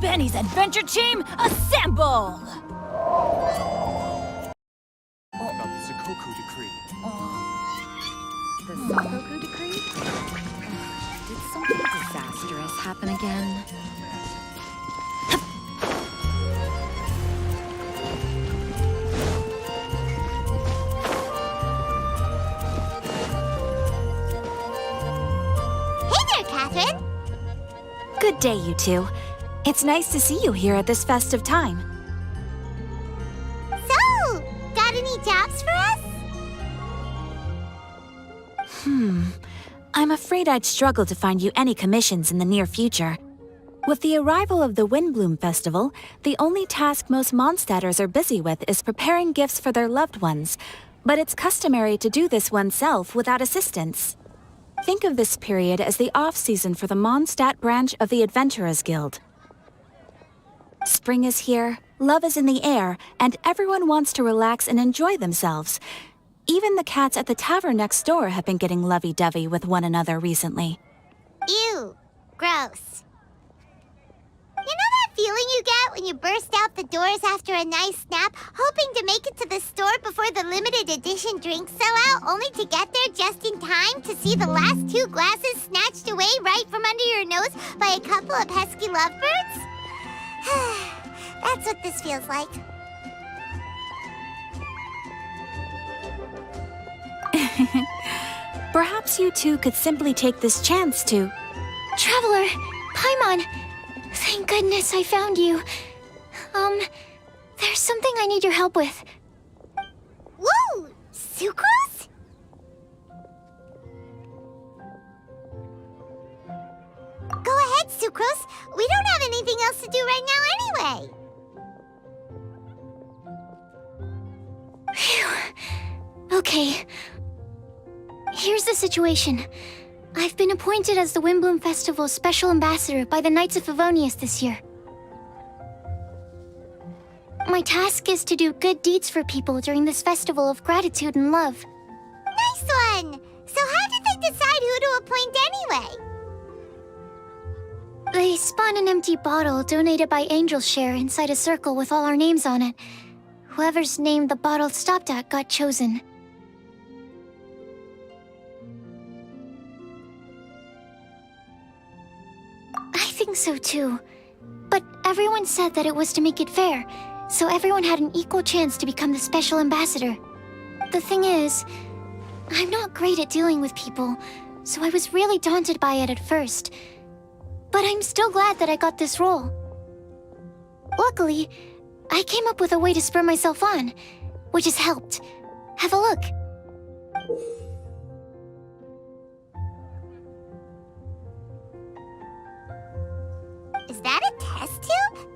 Benny's adventure team, assemble! About the Sakoku decree. The Sakoku decree? Did something disastrous happen again? Hey there, Catherine! Good day, you two. It's nice to see you here at this festive time. So, got any jobs for us? I'm afraid I'd struggle to find you any commissions in the near future. With the arrival of the Windbloom Festival, the only task most Mondstadters are busy with is preparing gifts for their loved ones, but it's customary to do this oneself without assistance. Think of this period as the off-season for the Mondstadt branch of the Adventurers Guild. Spring is here, love is in the air, and everyone wants to relax and enjoy themselves. Even the cats at the tavern next door have been getting lovey-dovey with one another recently. Ew. Gross. You know that feeling you get when you burst out the doors after a nice nap, hoping to make it to the store before the limited edition drinks sell out, only to get there just in time to see the last 2 glasses snatched away right from under your nose by a couple of pesky lovebirds? That's what this feels like. Perhaps you two could simply take this chance to... Traveler! Paimon! Thank goodness I found you. There's something I need your help with. Whoa! Sucrose? Go ahead, Sucrose. We don't have anything else to do right now anyway. Phew. Okay. Here's the situation. I've been appointed as the Windbloom Festival's special ambassador by the Knights of Favonius this year. My task is to do good deeds for people during this festival of gratitude and love. Nice one! So how did they decide who to appoint anyway? They spun an empty bottle donated by Angel's Share inside a circle with all our names on it. Whoever's name the bottle stopped at got chosen. I think so too. But everyone said that it was to make it fair, so everyone had an equal chance to become the special ambassador. The thing is, I'm not great at dealing with people, so I was really daunted by it at first. But I'm still glad that I got this role. Luckily, I came up with a way to spur myself on, which has helped. Have a look. Is that a test tube?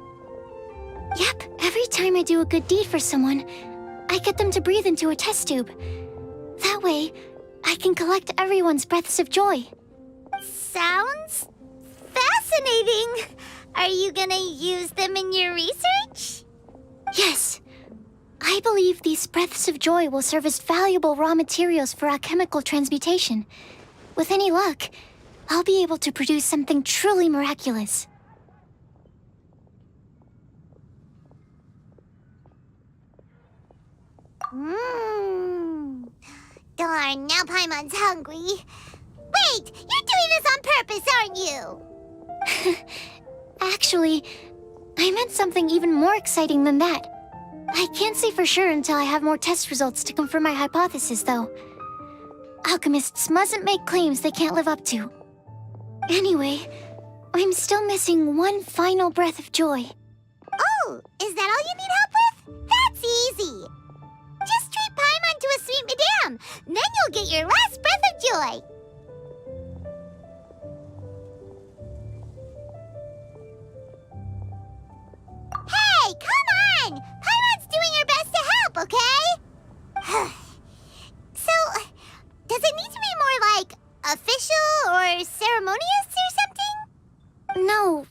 Yep, every time I do a good deed for someone, I get them to breathe into a test tube. That way, I can collect everyone's breaths of joy. Sounds fascinating. Are you gonna use them in your research? Yes. I believe these breaths of joy will serve as valuable raw materials for alchemical transmutation. With any luck, I'll be able to produce something truly miraculous. Darn, now Paimon's hungry. Wait, you're doing this on purpose, aren't you? Actually, I meant something even more exciting than that. I can't say for sure until I have more test results to confirm my hypothesis, though. Alchemists mustn't make claims they can't live up to. Anyway, I'm still missing one final breath of joy. Oh, is that all you need help with? That's easy. Just treat Paimon to a sweet madame. Then you'll get your last breath of joy. Hey, come on! Paimon's doing her best to help, okay? So, does it need to be more like official or ceremonious or something? No,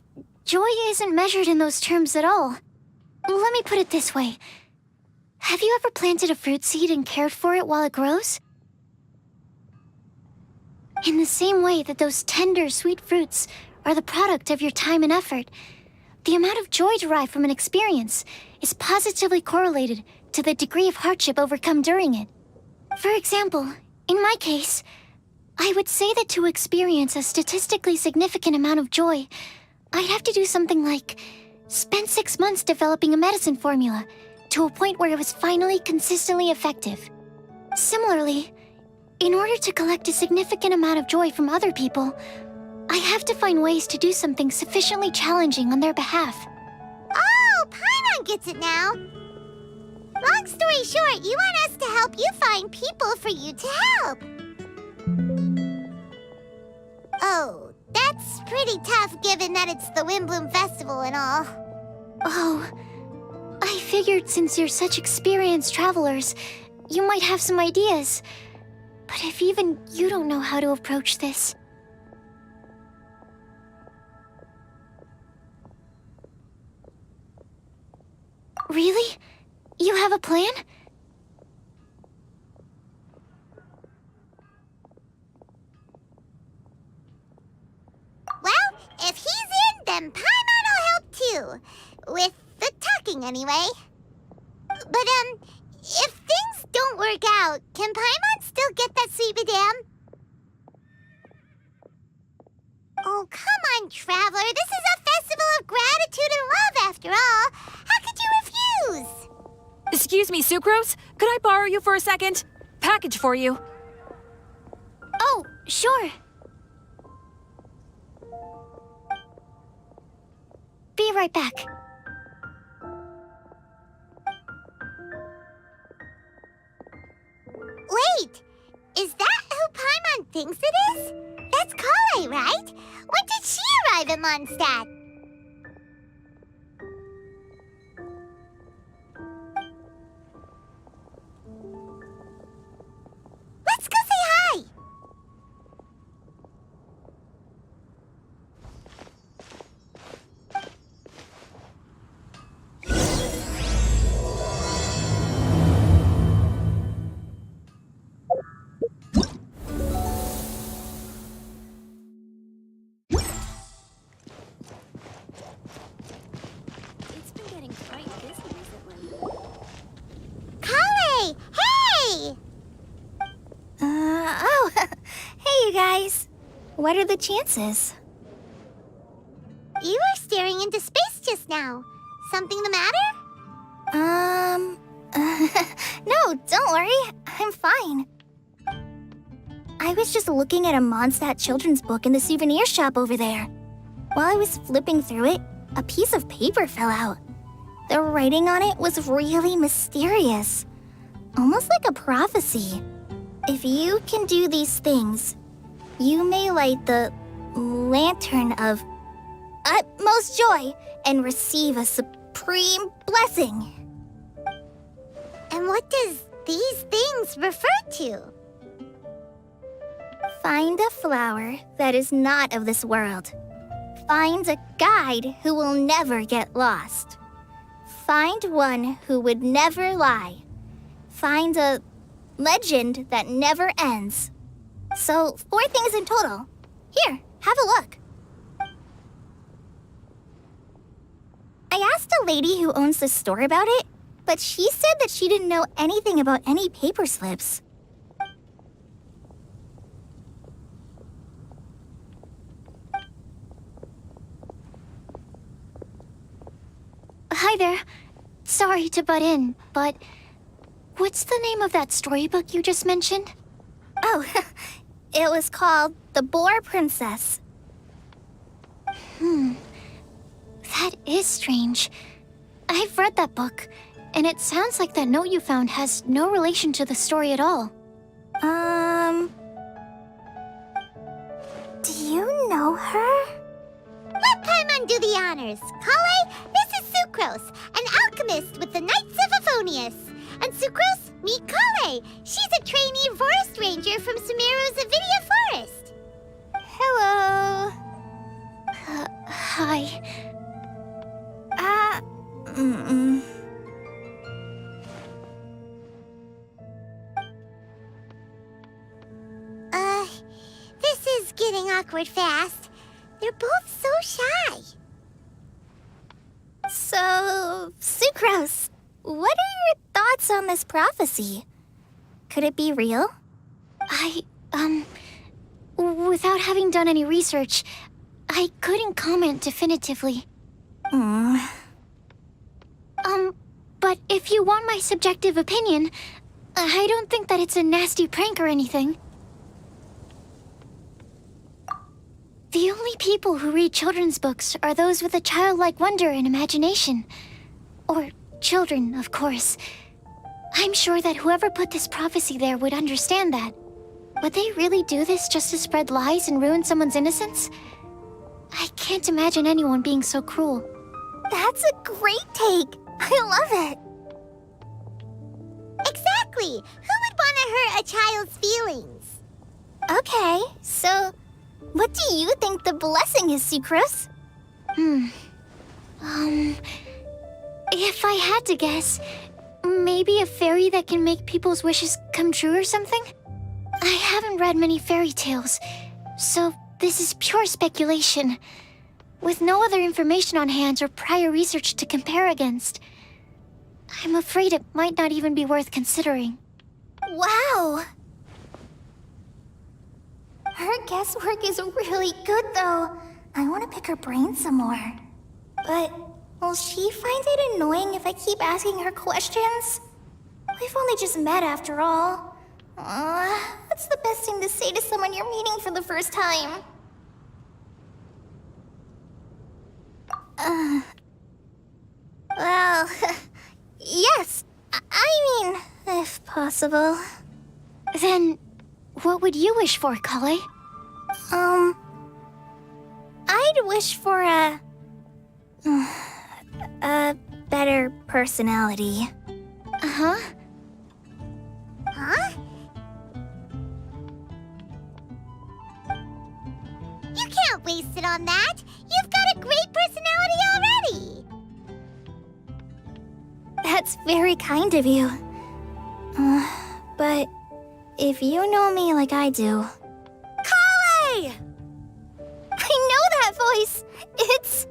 joy isn't measured in those terms at all. Let me put it this way. Have you ever planted a fruit seed and cared for it while it grows? In the same way that those tender, sweet fruits are the product of your time and effort, the amount of joy derived from an experience is positively correlated to the degree of hardship overcome during it. For example, in my case, I would say that to experience a statistically significant amount of joy, I'd have to do something like spend 6 months developing a medicine formula to a point where it was finally consistently effective. Similarly, in order to collect a significant amount of joy from other people, I have to find ways to do something sufficiently challenging on their behalf. Oh, Paimon gets it now. Long story short, you want us to help you find people for you to help. Oh, that's pretty tough given that it's the Windbloom Festival and all. Oh, I figured since you're such experienced travelers, you might have some ideas. But if even you don't know how to approach this... Really? You have a plan? Well, if he's in, then Paimon will help too. With the talking, anyway. But, if things don't work out, can Paimon still get that sweet madame? Oh, come on, Traveler. This is a festival of gratitude and love, after all. How could you refuse? Excuse me, Sucrose? Could I borrow you for a second? Package for you. Oh, sure. Be right back. Wait! Is that who Paimon thinks it is? That's Kale, right? When did she arrive in Mondstadt? Let's go say hi! It's been getting quite busy recently. Kale! Hey! Hey, you guys. What are the chances? You were staring into space just now. Something the matter? No, don't worry. I'm fine. I was just looking at a Mondstadt children's book in the souvenir shop over there. While I was flipping through it, a piece of paper fell out. The writing on it was really mysterious. Almost like a prophecy. If you can do these things, you may light the lantern of utmost joy and receive a supreme blessing. And what does these things refer to? Find a flower that is not of this world. Find a guide who will never get lost. Find one who would never lie. Find a legend that never ends. So, 4 things in total. Here, have a look. I asked a lady who owns the store about it, but she said that she didn't know anything about any paper slips. Hi there. Sorry to butt in, but what's the name of that storybook you just mentioned? Oh, it was called The Boar Princess. That is strange. I've read that book, and it sounds like that note you found has no relation to the story at all. Do you know her? Let Paimon do the honors. Kale, this is Sucrose, an alchemist with the Knights of Aphonius. And Sucrose, meet Kale. She's a trainee forest ranger from Sumeru's Avidia Forest. Hello. Hi. This is getting awkward fast. They're both so shy. So, Sucrose, what are your thoughts on this prophecy? Could it be real? Without having done any research, I couldn't comment definitively. But if you want my subjective opinion, I don't think that it's a nasty prank or anything. The only people who read children's books are those with a childlike wonder and imagination. Or children, of course. I'm sure that whoever put this prophecy there would understand that. Would they really do this just to spread lies and ruin someone's innocence? I can't imagine anyone being so cruel. That's a great take. I love it. Exactly! Who would want to hurt a child's feelings? Okay, so what do you think the blessing is, Sucrose? If I had to guess, maybe a fairy that can make people's wishes come true or something? I haven't read many fairy tales, so this is pure speculation. With no other information on hand or prior research to compare against, I'm afraid it might not even be worth considering. Wow! Her guesswork is really good, though. I want to pick her brain some more. But will she find it annoying if I keep asking her questions? We've only just met after all. What's the best thing to say to someone you're meeting for the first time? Well, yes. I mean, if possible. Then, what would you wish for, Kale? I'd wish for a better personality. Uh-huh. Huh? You can't waste it on that! You've got a great personality already! That's very kind of you. But if you know me like I do... Kale! I know that voice! It's...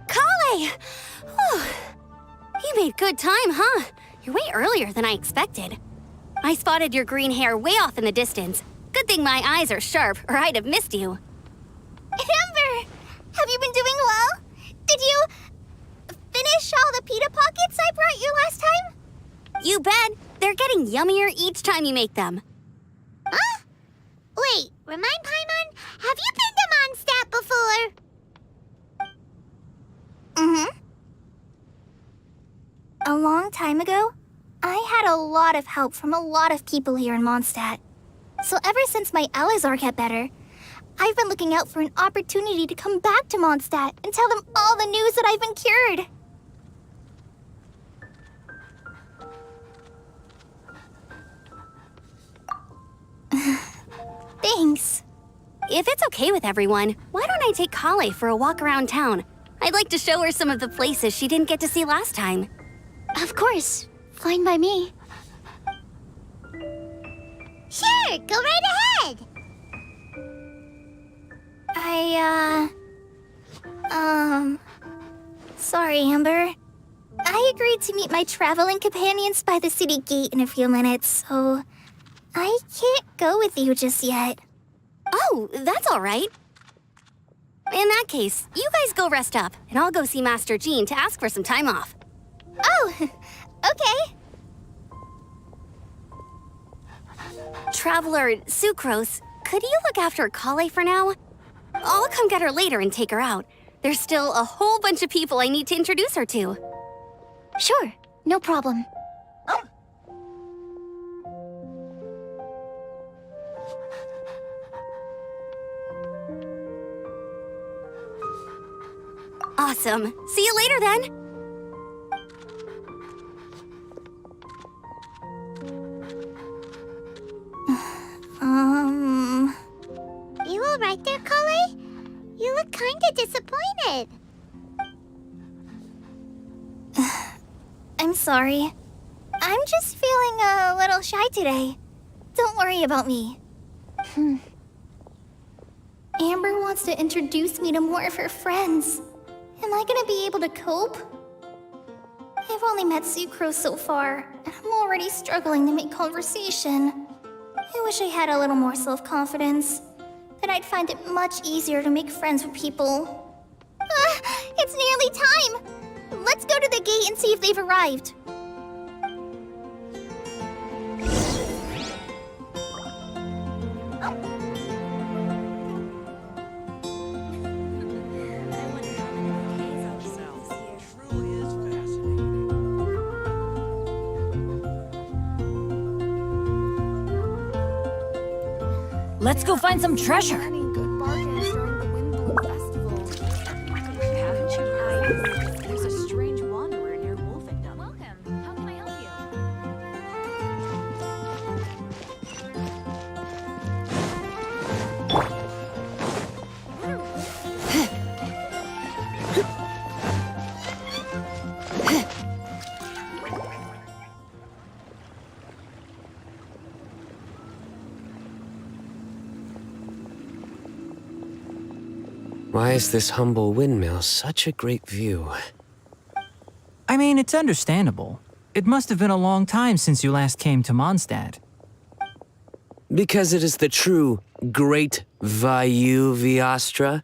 Kale! Whew. You made good time, huh? You're way earlier than I expected. I spotted your green hair way off in the distance. Good thing my eyes are sharp, or I'd have missed you. Amber! Have you been doing well? Did you... finish all the pita pockets I brought you last time? You bet. They're getting yummier each time you make them. Huh? Wait, remind Paimon, have you been to Mondstadt before? A long time ago, I had a lot of help from a lot of people here in Mondstadt. So ever since my Elizar got better, I've been looking out for an opportunity to come back to Mondstadt and tell them all the news that I've been cured. Thanks. If it's okay with everyone, why don't I take Kale for a walk around town? I'd like to show her some of the places she didn't get to see last time. Of course. Fine by me. Sure, go right ahead! Sorry, Amber. I agreed to meet my traveling companions by the city gate in a few minutes, so I can't go with you just yet. Oh, that's all right. In that case, you guys go rest up, and I'll go see Master Jean to ask for some time off. Oh, okay. Traveler Sucrose, could you look after Kale for now? I'll come get her later and take her out. There's still a whole bunch of people I need to introduce her to. Sure, no problem. Awesome. See you later then. You alright there, Kale? You look kinda disappointed. I'm sorry. I'm just feeling a little shy today. Don't worry about me. Amber wants to introduce me to more of her friends. Am I gonna be able to cope? I've only met Sucrose so far, and I'm already struggling to make conversation. I wish I had a little more self-confidence. Then I'd find it much easier to make friends with people. It's nearly time! Let's go to the gate and see if they've arrived. Let's go find some treasure. Good bargains during the Windbloom Festival. Haven't you heard? There's a strange wanderer near Wolfingdom. Welcome. How can I help you? Why is this humble windmill such a great view? I mean, it's understandable. It must have been a long time since you last came to Mondstadt. Because it is the true Great Vayu Viastra?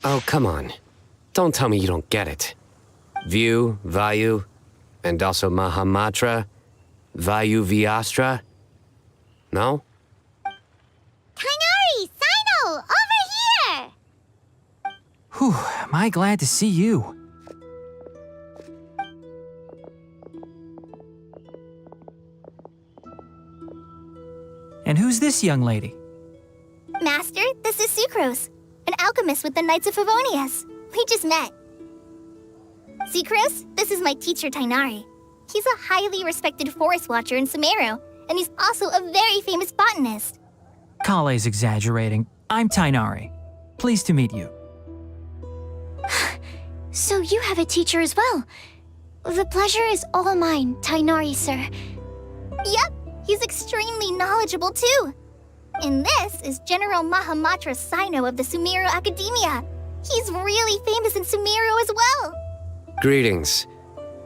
Oh, come on. Don't tell me you don't get it. View, Vayu, and also Mahamatra, Vayu Viastra? No? Kainari! Sino! Over here! Whew, am I glad to see you. And who's this young lady? Master, this is Sucrose, an alchemist with the Knights of Favonius. We just met. Sucrose, this is my teacher, Tainari. He's a highly respected forest watcher in Sumeru, and he's also a very famous botanist. Kale's exaggerating. I'm Tainari. Pleased to meet you. So you have a teacher as well. The pleasure is all mine, Tainari, sir. Yep, he's extremely knowledgeable too. And this is General Mahamatra Sino of the Sumeru Academia. He's really famous in Sumeru as well. Greetings.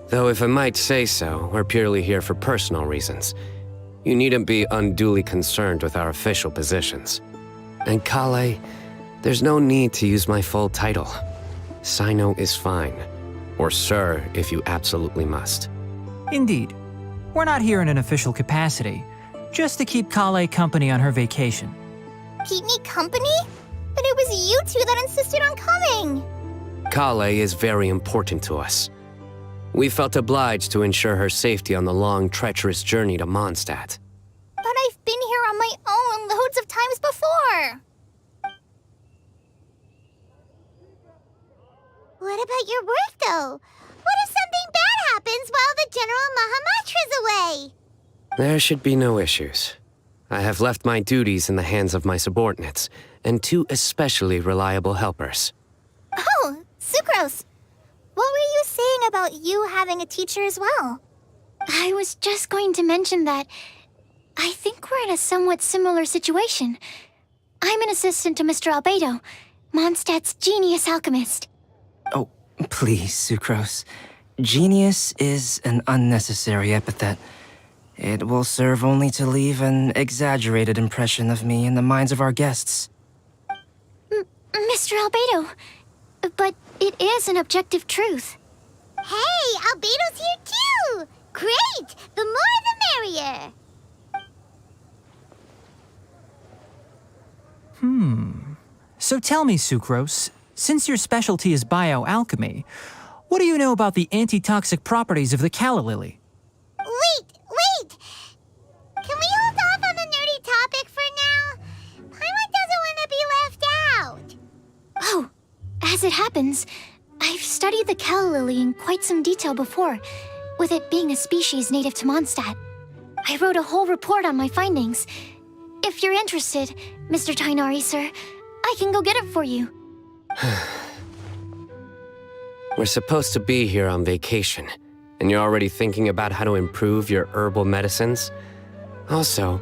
Though if I might say so, we're purely here for personal reasons. You needn't be unduly concerned with our official positions. And Kale, there's no need to use my full title. Sino is fine. Or sir, if you absolutely must. Indeed. We're not here in an official capacity, just to keep Kale company on her vacation. Keep me company? But it was you two that insisted on coming. Kale is very important to us. We felt obliged to ensure her safety on the long, treacherous journey to Mondstadt. But I've been here on my own loads of times before. What about your work, though? What if something bad happens while the General Mahamatra's away? There should be no issues. I have left my duties in the hands of my subordinates, and two especially reliable helpers. Oh, Sucrose. What were you saying about you having a teacher as well? I was just going to mention that I think we're in a somewhat similar situation. I'm an assistant to Mr. Albedo, Mondstadt's genius alchemist. Oh, please, Sucrose. Genius is an unnecessary epithet. It will serve only to leave an exaggerated impression of me in the minds of our guests. Mr. Albedo, but it is an objective truth. Hey, Albedo's here too! Great! The more the merrier! So tell me, Sucrose, since your specialty is bioalchemy, what do you know about the antitoxic properties of the calla lily? Wait! Can we hold off on the nerdy topic for now? Paimon doesn't want to be left out. Oh, as it happens, I've studied the calla lily in quite some detail before, with it being a species native to Mondstadt. I wrote a whole report on my findings. If you're interested, Mr. Tainari, sir, I can go get it for you. We're supposed to be here on vacation, and you're already thinking about how to improve your herbal medicines? Also,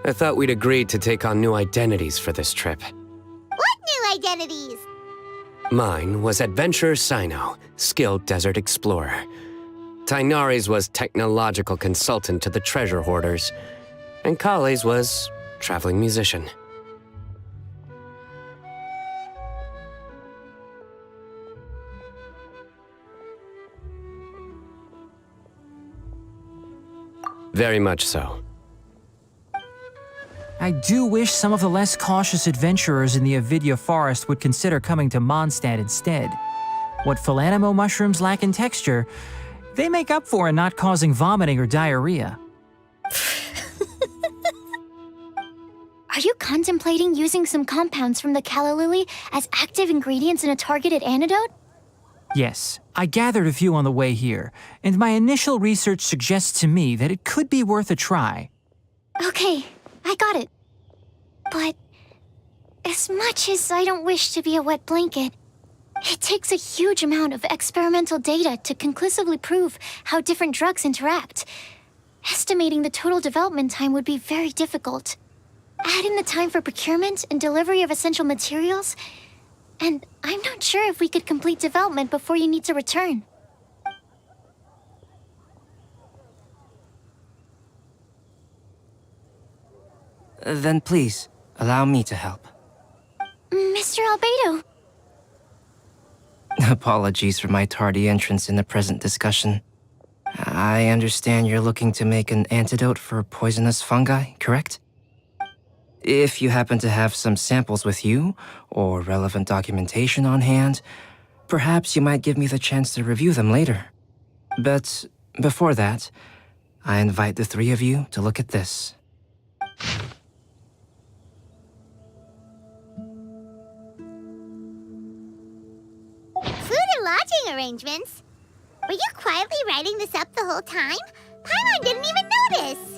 I thought we'd agreed to take on new identities for this trip. What new identities? Mine was Adventurer Sino, skilled desert explorer. Tainari's was technological consultant to the treasure hoarders, and Kale's was traveling musician. Very much so. I do wish some of the less cautious adventurers in the Avidya forest would consider coming to Mondstadt instead. What Philanimo mushrooms lack in texture, they make up for in not causing vomiting or diarrhea. Are you contemplating using some compounds from the calla lily as active ingredients in a targeted antidote? Yes, I gathered a few on the way here, and my initial research suggests to me that it could be worth a try. Okay, I got it. But as much as I don't wish to be a wet blanket, it takes a huge amount of experimental data to conclusively prove how different drugs interact. Estimating the total development time would be very difficult. Add in the time for procurement and delivery of essential materials, and I'm not sure if we could complete development before you need to return. Then please, allow me to help. Mr. Albedo. Apologies for my tardy entrance in the present discussion. I understand you're looking to make an antidote for poisonous fungi, correct? If you happen to have some samples with you, or relevant documentation on hand, perhaps you might give me the chance to review them later. But before that, I invite the three of you to look at this. Food and lodging arrangements? Were you quietly writing this up the whole time? Paimon didn't even notice!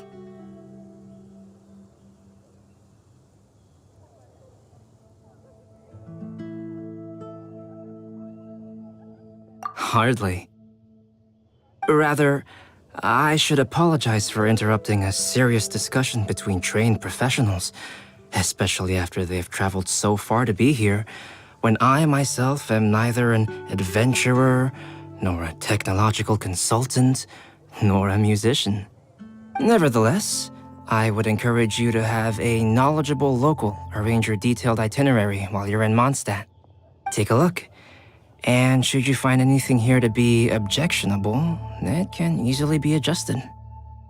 Hardly. Rather, I should apologize for interrupting a serious discussion between trained professionals, especially after they've traveled so far to be here, when I myself am neither an adventurer, nor a technological consultant, nor a musician. Nevertheless, I would encourage you to have a knowledgeable local arrange your detailed itinerary while you're in Mondstadt. Take a look. And should you find anything here to be objectionable, it can easily be adjusted.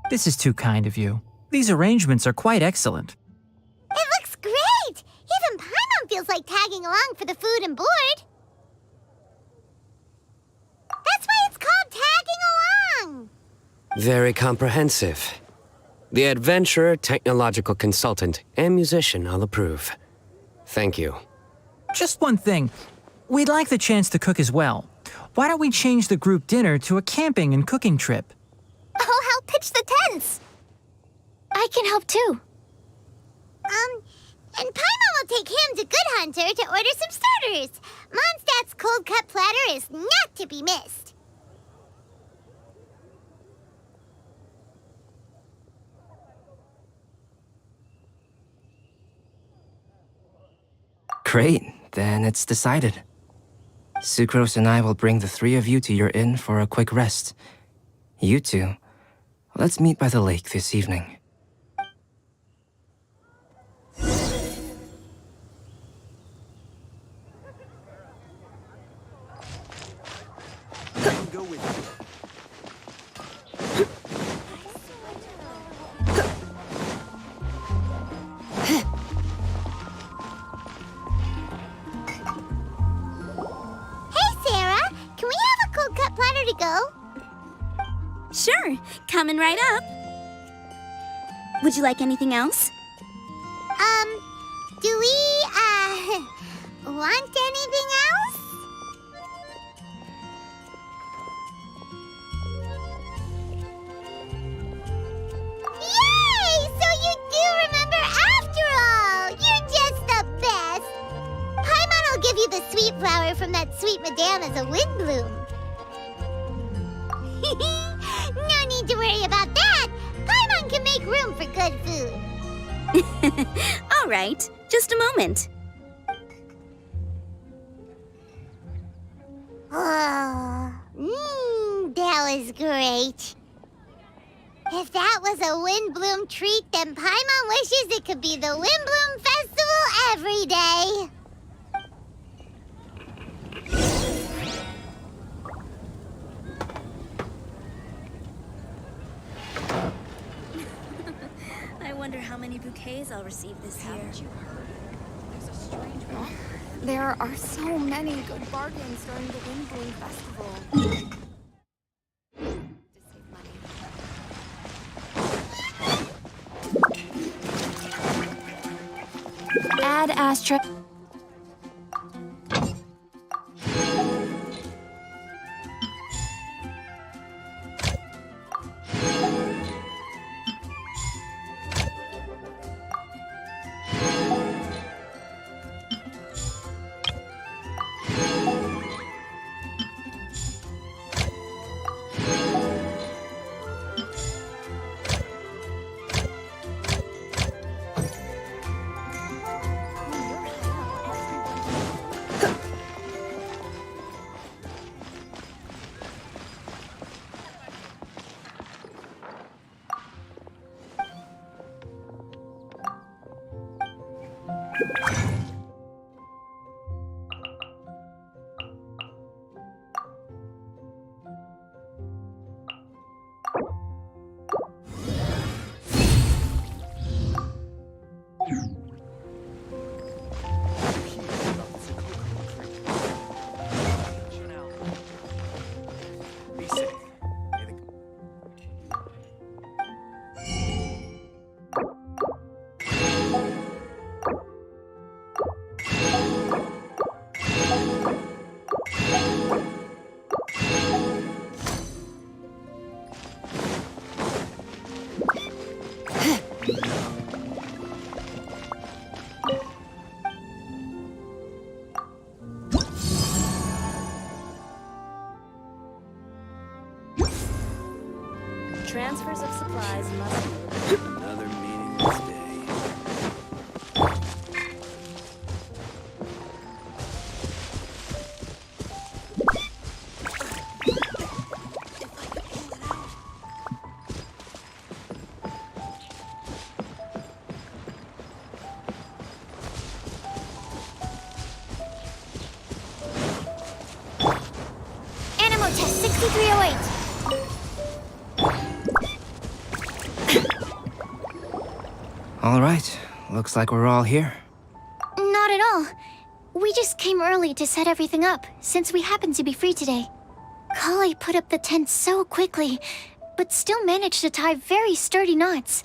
This is too kind of you. These arrangements are quite excellent. It looks great! Even Paimon feels like tagging along for the food and board. That's why it's called tagging along! Very comprehensive. The adventurer, technological consultant, and musician all approve. Thank you. Just one thing. We'd like the chance to cook as well. Why don't we change the group dinner to a camping and cooking trip? I'll help pitch the tents! I can help too. And Paimon will take him to Good Hunter to order some starters. Mondstadt's cold-cut platter is not to be missed. Great, then it's decided. Sucrose and I will bring the three of you to your inn for a quick rest. You two, let's meet by the lake this evening. Go with you. Platter to go? Sure, coming right up. Would you like anything else? Do we, want anything else? that sweet madame as a wind bloom. No need to worry about that. Paimon can make room for good food. All right, just a moment. Oh, that was great. If that was a Windbloom treat, then Paimon wishes it could be the Windbloom Festival every day. I wonder how many bouquets I'll receive this year. Haven't you heard? There's a strange one. There are so many good bargains during the Windbloom Festival. To save money. Add astra. Be safe. May the Transfers of supplies must be another meaningless day. Animo test 6308. All right, looks like we're all here. Not at all. We just came early to set everything up, since we happen to be free today. Kale put up the tent so quickly, but still managed to tie very sturdy knots.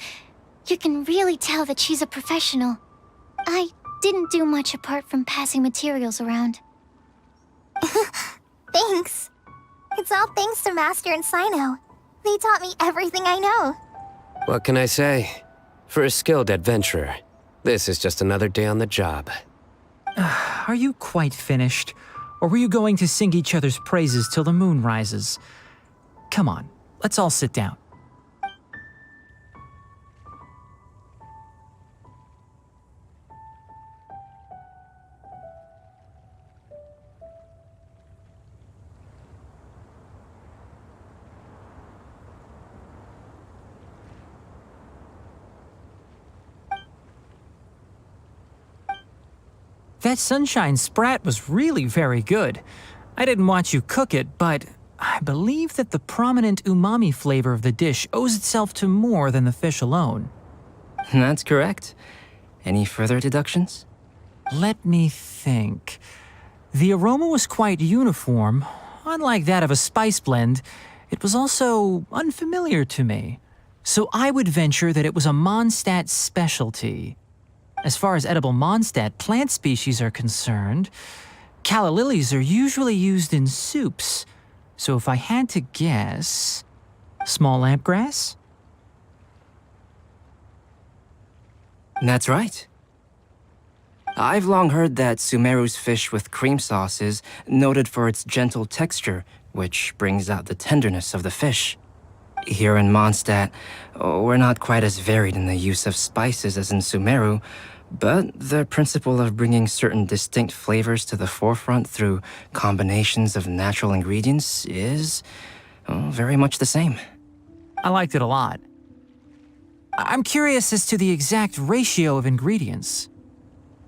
You can really tell that she's a professional. I didn't do much apart from passing materials around. Thanks. It's all thanks to Master and Sino. They taught me everything I know. What can I say? For a skilled adventurer, this is just another day on the job. Are you quite finished? Or were you going to sing each other's praises till the moon rises? Come on, let's all sit down. That sunshine sprat was really very good. I didn't watch you cook it, but I believe that the prominent umami flavor of the dish owes itself to more than the fish alone. That's correct. Any further deductions? Let me think. The aroma was quite uniform. Unlike that of a spice blend, it was also unfamiliar to me. So I would venture that it was a Mondstadt specialty. As far as edible Mondstadt plant species are concerned, calla lilies are usually used in soups. So if I had to guess, small lampgrass? That's right. I've long heard that Sumeru's fish with cream sauce is noted for its gentle texture, which brings out the tenderness of the fish. Here in Mondstadt, we're not quite as varied in the use of spices as in Sumeru, but the principle of bringing certain distinct flavors to the forefront through combinations of natural ingredients is very much the same. I liked it a lot. I'm curious as to the exact ratio of ingredients.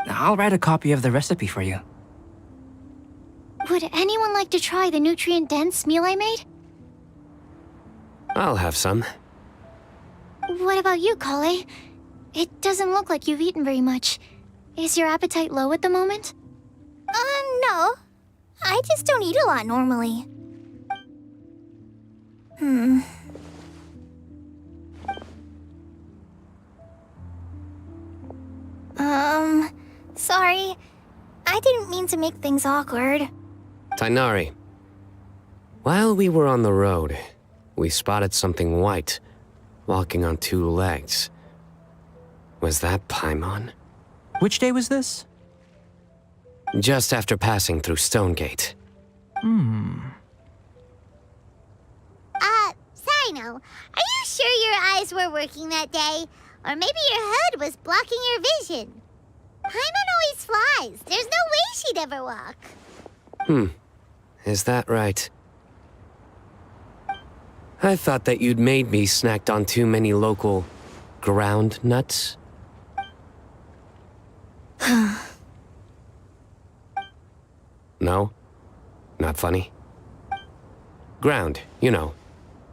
I'll write a copy of the recipe for you. Would anyone like to try the nutrient-dense meal I made? I'll have some. What about you, Kale? It doesn't look like you've eaten very much. Is your appetite low at the moment? No. I just don't eat a lot normally. Sorry. I didn't mean to make things awkward. Tainari. While we were on the road, we spotted something white, walking on two legs. Was that Paimon? Which day was this? Just after passing through Stonegate. Sino, are you sure your eyes were working that day? Or maybe your hood was blocking your vision? Paimon always flies. There's no way she'd ever walk. Is that right? I thought that you'd made me snacked on too many local ground nuts. No? Not funny? Ground, you know.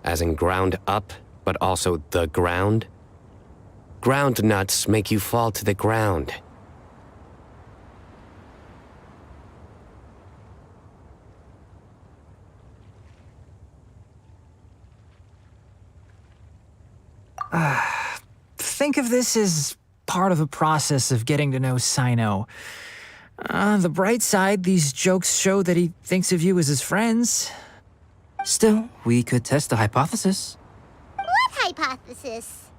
As in ground up, but also the ground. Ground nuts make you fall to the ground. Think of this as part of the process of getting to know Sino. On the bright side, these jokes show that he thinks of you as his friends. Still, we could test the hypothesis. What hypothesis?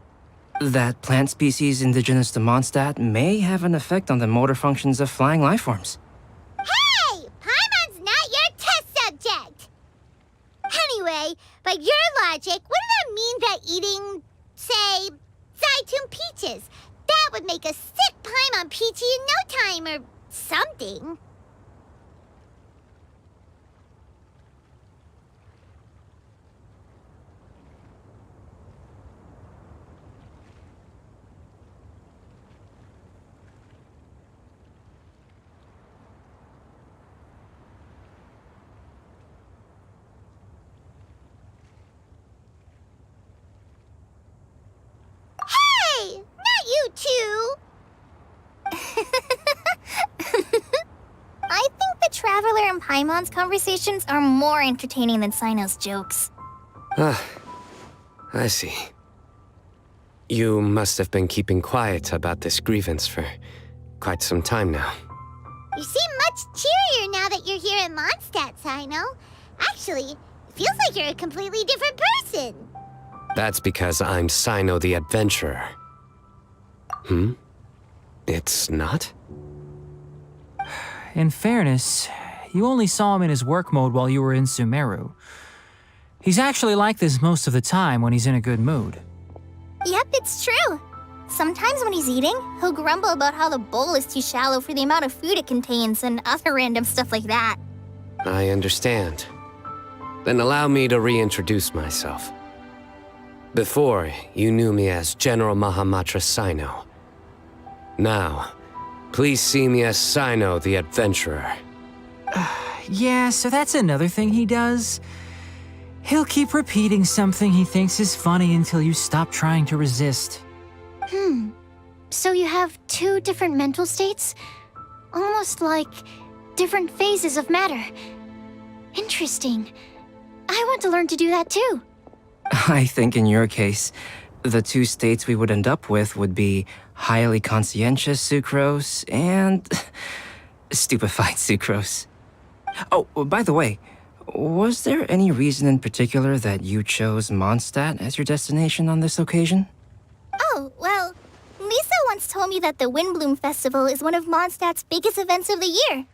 That plant species indigenous to Mondstadt may have an effect on the motor functions of flying lifeforms. Hey! Paimon's not your test subject! Anyway, by your logic, wouldn't that mean that eating, say, Zaitun peaches, that would make a sick Paimon peachy in no time or something? Hey! Not you two! I think the Traveler and Paimon's conversations are more entertaining than Sino's jokes. I see. You must have been keeping quiet about this grievance for quite some time now. You seem much cheerier now that you're here in Mondstadt, Sino. Actually, it feels like you're a completely different person. That's because I'm Sino the Adventurer. It's not? In fairness, you only saw him in his work mode while you were in Sumeru. He's actually like this most of the time when he's in a good mood. Yep, it's true. Sometimes when he's eating, he'll grumble about how the bowl is too shallow for the amount of food it contains and other random stuff like that. I understand. Then allow me to reintroduce myself. Before, you knew me as General Mahamatra Sino. Now, please see me as Sino the Adventurer. Yeah, so that's another thing he does. He'll keep repeating something he thinks is funny until you stop trying to resist. So you have two different mental states? Almost like different phases of matter. Interesting. I want to learn to do that too. I think in your case, the two states we would end up with would be highly conscientious sucrose and stupefied sucrose. Oh, by the way, was there any reason in particular that you chose Mondstadt as your destination on this occasion? Oh, well, Lisa once told me that the Windbloom Festival is one of Mondstadt's biggest events of the year.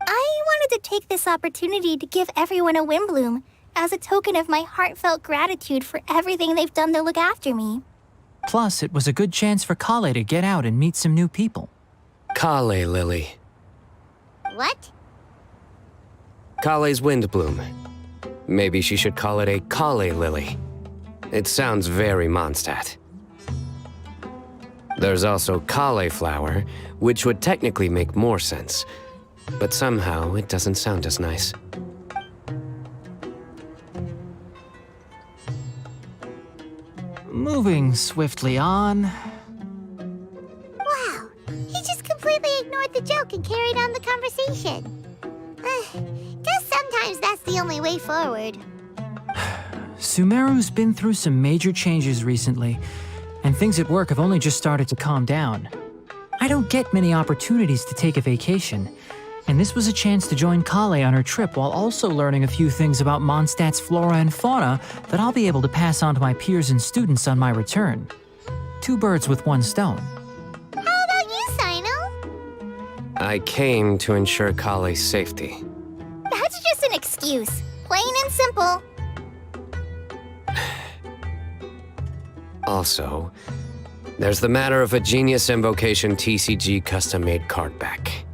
I wanted to take this opportunity to give everyone a Windbloom as a token of my heartfelt gratitude for everything they've done to look after me. Plus, it was a good chance for Kale to get out and meet some new people. Kale Lily. What? Kale's Windbloom. Maybe she should call it a Kale Lily. It sounds very Mondstadt. There's also Cauliflower, which would technically make more sense. But somehow, it doesn't sound as nice. Moving swiftly on. Wow, he just completely ignored the joke and carried on the conversation. Guess sometimes that's the only way forward. Sumeru's been through some major changes recently, and things at work have only just started to calm down. I don't get many opportunities to take a vacation, and this was a chance to join Kale on her trip while also learning a few things about Mondstadt's flora and fauna that I'll be able to pass on to my peers and students on my return. 2 birds with 1 stone. How about you, Sino? I came to ensure Kale's safety. That's just an excuse. Plain and simple. Also, there's the matter of a Genius Invocation TCG custom-made card back.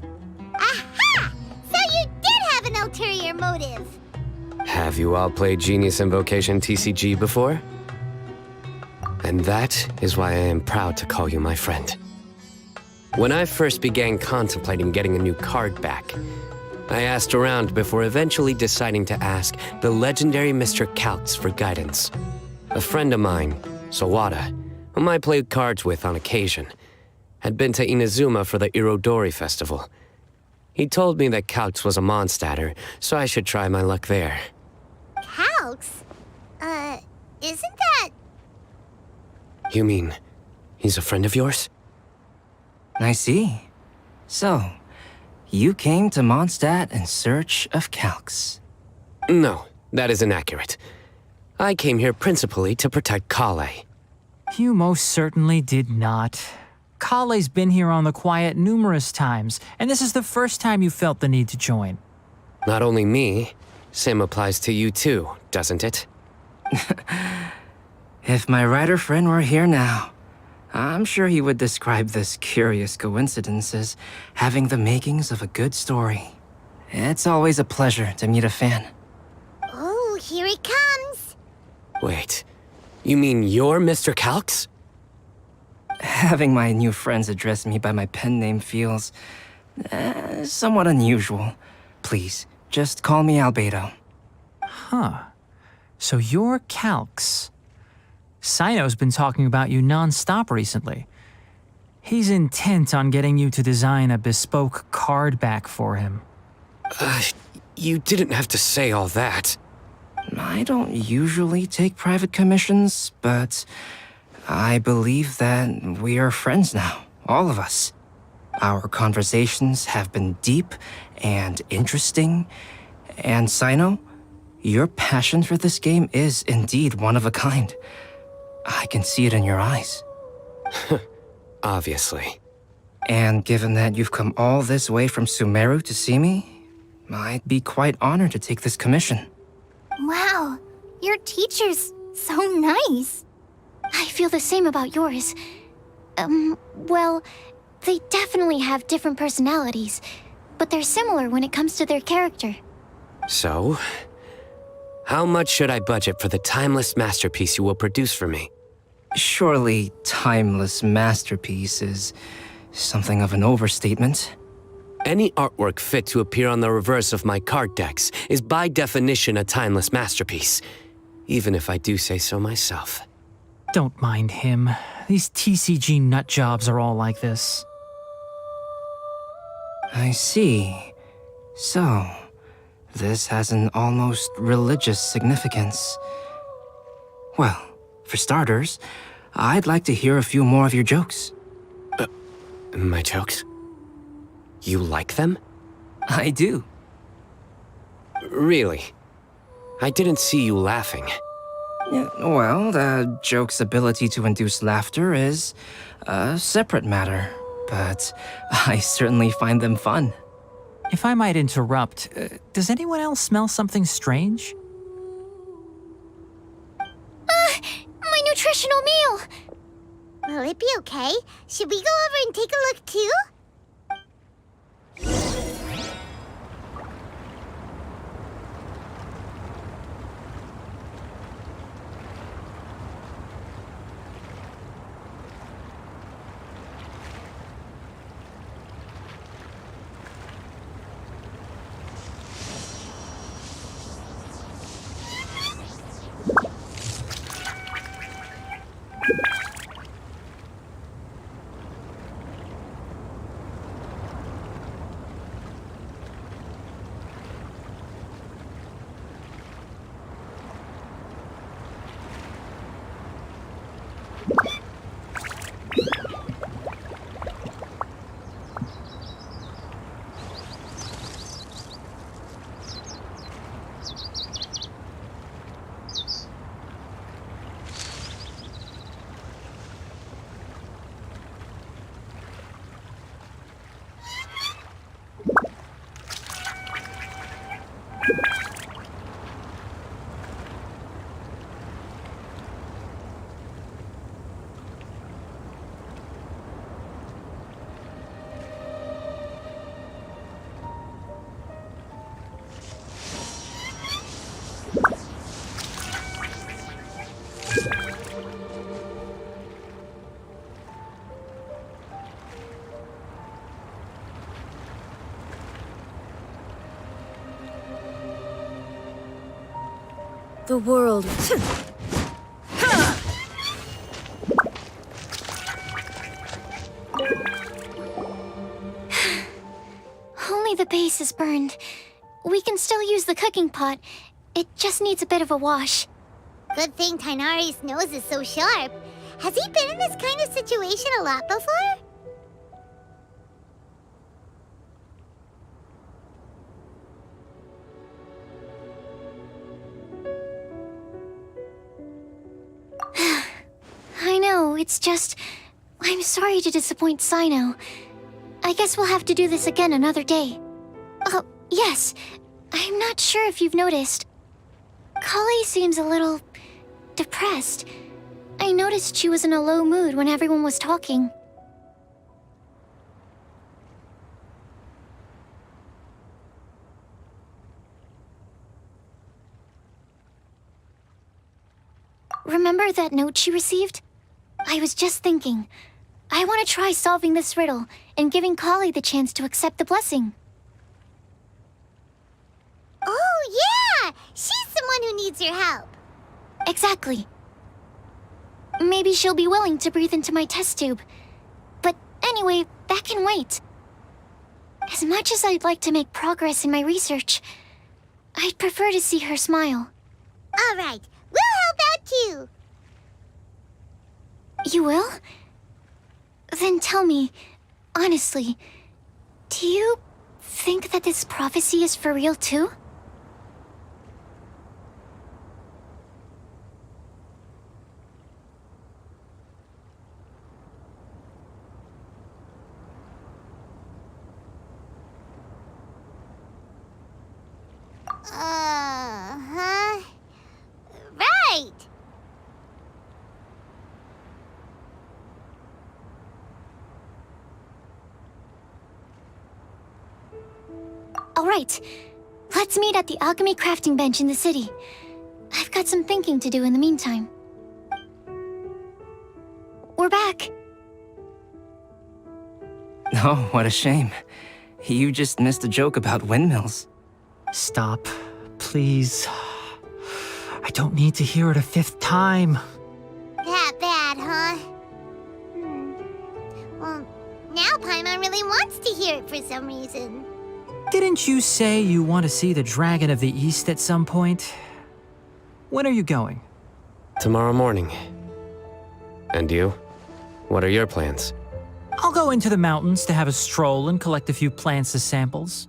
Aha! So you did have an ulterior motive. Have you all played Genius Invocation TCG before? And that is why I am proud to call you my friend. When I first began contemplating getting a new card back, I asked around before eventually deciding to ask the legendary Mr. Kaltz for guidance. A friend of mine, Sawada, whom I played cards with on occasion, had been to Inazuma for the Irodori festival. He told me that Kaltz was a Mondstadter, so I should try my luck there. Kaltz? Isn't that... You mean, he's a friend of yours? I see. So, you came to Mondstadt in search of Kaltz. No, that is inaccurate. I came here principally to protect Kale. You most certainly did not. Kale's been here on the quiet numerous times, and this is the first time you felt the need to join. Not only me, same applies to you too, doesn't it? If my writer friend were here now, I'm sure he would describe this curious coincidence as having the makings of a good story. It's always a pleasure to meet a fan. Oh, here he comes. Wait, you mean you're Mr. Kaltz? Having my new friends address me by my pen name feels somewhat unusual. Please, just call me Albedo. Huh. So you're Kaltz. Sino's been talking about you non-stop recently. He's intent on getting you to design a bespoke card back for him. You didn't have to say all that. I don't usually take private commissions, but I believe that we are friends now, all of us. Our conversations have been deep and interesting, and Sino, your passion for this game is indeed one of a kind. I can see it in your eyes. Obviously. And given that you've come all this way from Sumeru to see me, I'd be quite honored to take this commission. Wow, your teacher's so nice. I feel the same about yours. Well, they definitely have different personalities, but they're similar when it comes to their character. So, how much should I budget for the timeless masterpiece you will produce for me? Surely, timeless masterpiece is something of an overstatement. Any artwork fit to appear on the reverse of my card decks is by definition a timeless masterpiece, even if I do say so myself. Don't mind him. These TCG nutjobs are all like this. I see. So, this has an almost religious significance. Well, for starters, I'd like to hear a few more of your jokes. My jokes? You like them? I do. Really? I didn't see you laughing. Yeah, well, the joke's ability to induce laughter is a separate matter, but I certainly find them fun. If I might interrupt, does anyone else smell something strange? My nutritional meal! Will it be okay? Should we go over and take a look too? The world. Only the base is burned. We can still use the cooking pot. It just needs a bit of a wash. Good thing Tainari's nose is so sharp. Has he been in this kind of situation a lot before? I know, it's just... I'm sorry to disappoint Sino. I guess we'll have to do this again another day. Oh, yes. I'm not sure if you've noticed. Kali seems a little... depressed. I noticed she was in a low mood when everyone was talking. Remember that note she received? I was just thinking. I want to try solving this riddle and giving Kali the chance to accept the blessing. Oh, yeah! She's someone who needs your help. Exactly. Maybe she'll be willing to breathe into my test tube. But anyway, that can wait. As much as I'd like to make progress in my research, I'd prefer to see her smile. All right, we'll help out too. You will? Then tell me, honestly, do you think that this prophecy is for real too? Uh-huh. Right! All right, let's meet at the alchemy crafting bench in the city. I've got some thinking to do in the meantime. We're back. Oh, what a shame. You just missed a joke about windmills. Stop, please. I don't need to hear it a fifth time. That bad, huh? Well, now Paimon really wants to hear it for some reason. Didn't you say you want to see the Dragon of the East at some point? When are you going? Tomorrow morning. And you? What are your plans? I'll go into the mountains to have a stroll and collect a few plants as samples.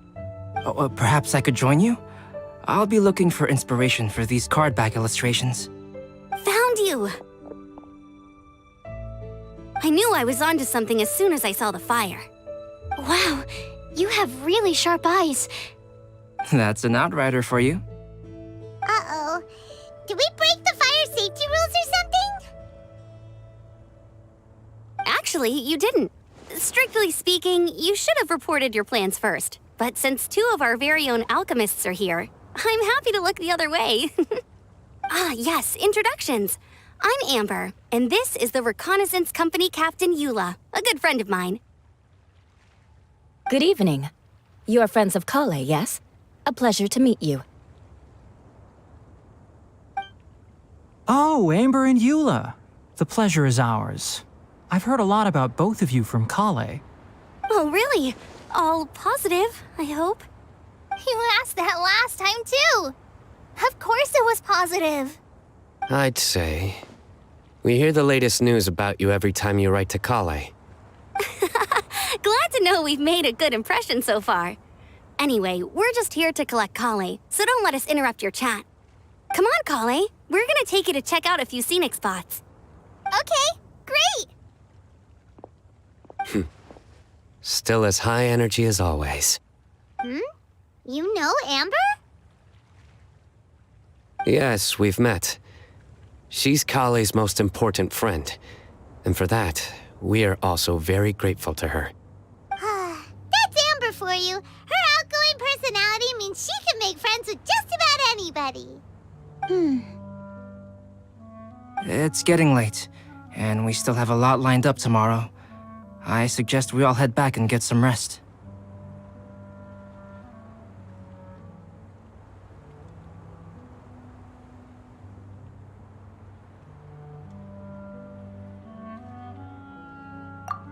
Oh, perhaps I could join you? I'll be looking for inspiration for these card back illustrations. found you! I knew I was onto something as soon as I saw the fire. Wow, you have really sharp eyes. That's an outrider for you. Uh-oh. Did we break the fire safety rules or something? Actually, you didn't. Strictly speaking, you should have reported your plans first. But since 2 of our very own alchemists are here, I'm happy to look the other way. Yes, introductions. I'm Amber, and this is the Reconnaissance Company Captain Eula, a good friend of mine. Good evening. You are friends of Kale, yes? A pleasure to meet you. Oh, Amber and Eula. The pleasure is ours. I've heard a lot about both of you from Kale. Oh, really? All positive, I hope. You asked that last time, too. Of course it was positive. I'd say. We hear the latest news about you every time you write to Kale. Glad to know we've made a good impression so far. Anyway, we're just here to collect Kale, so don't let us interrupt your chat. Come on, Kale. We're gonna take you to check out a few scenic spots. Okay, great. Still as high energy as always. You know Amber? Yes, we've met. She's Kale's most important friend. And for that, we are also very grateful to her. That's Amber for you. Her outgoing personality means she can make friends with just about anybody. It's getting late, and we still have a lot lined up tomorrow. I suggest we all head back and get some rest.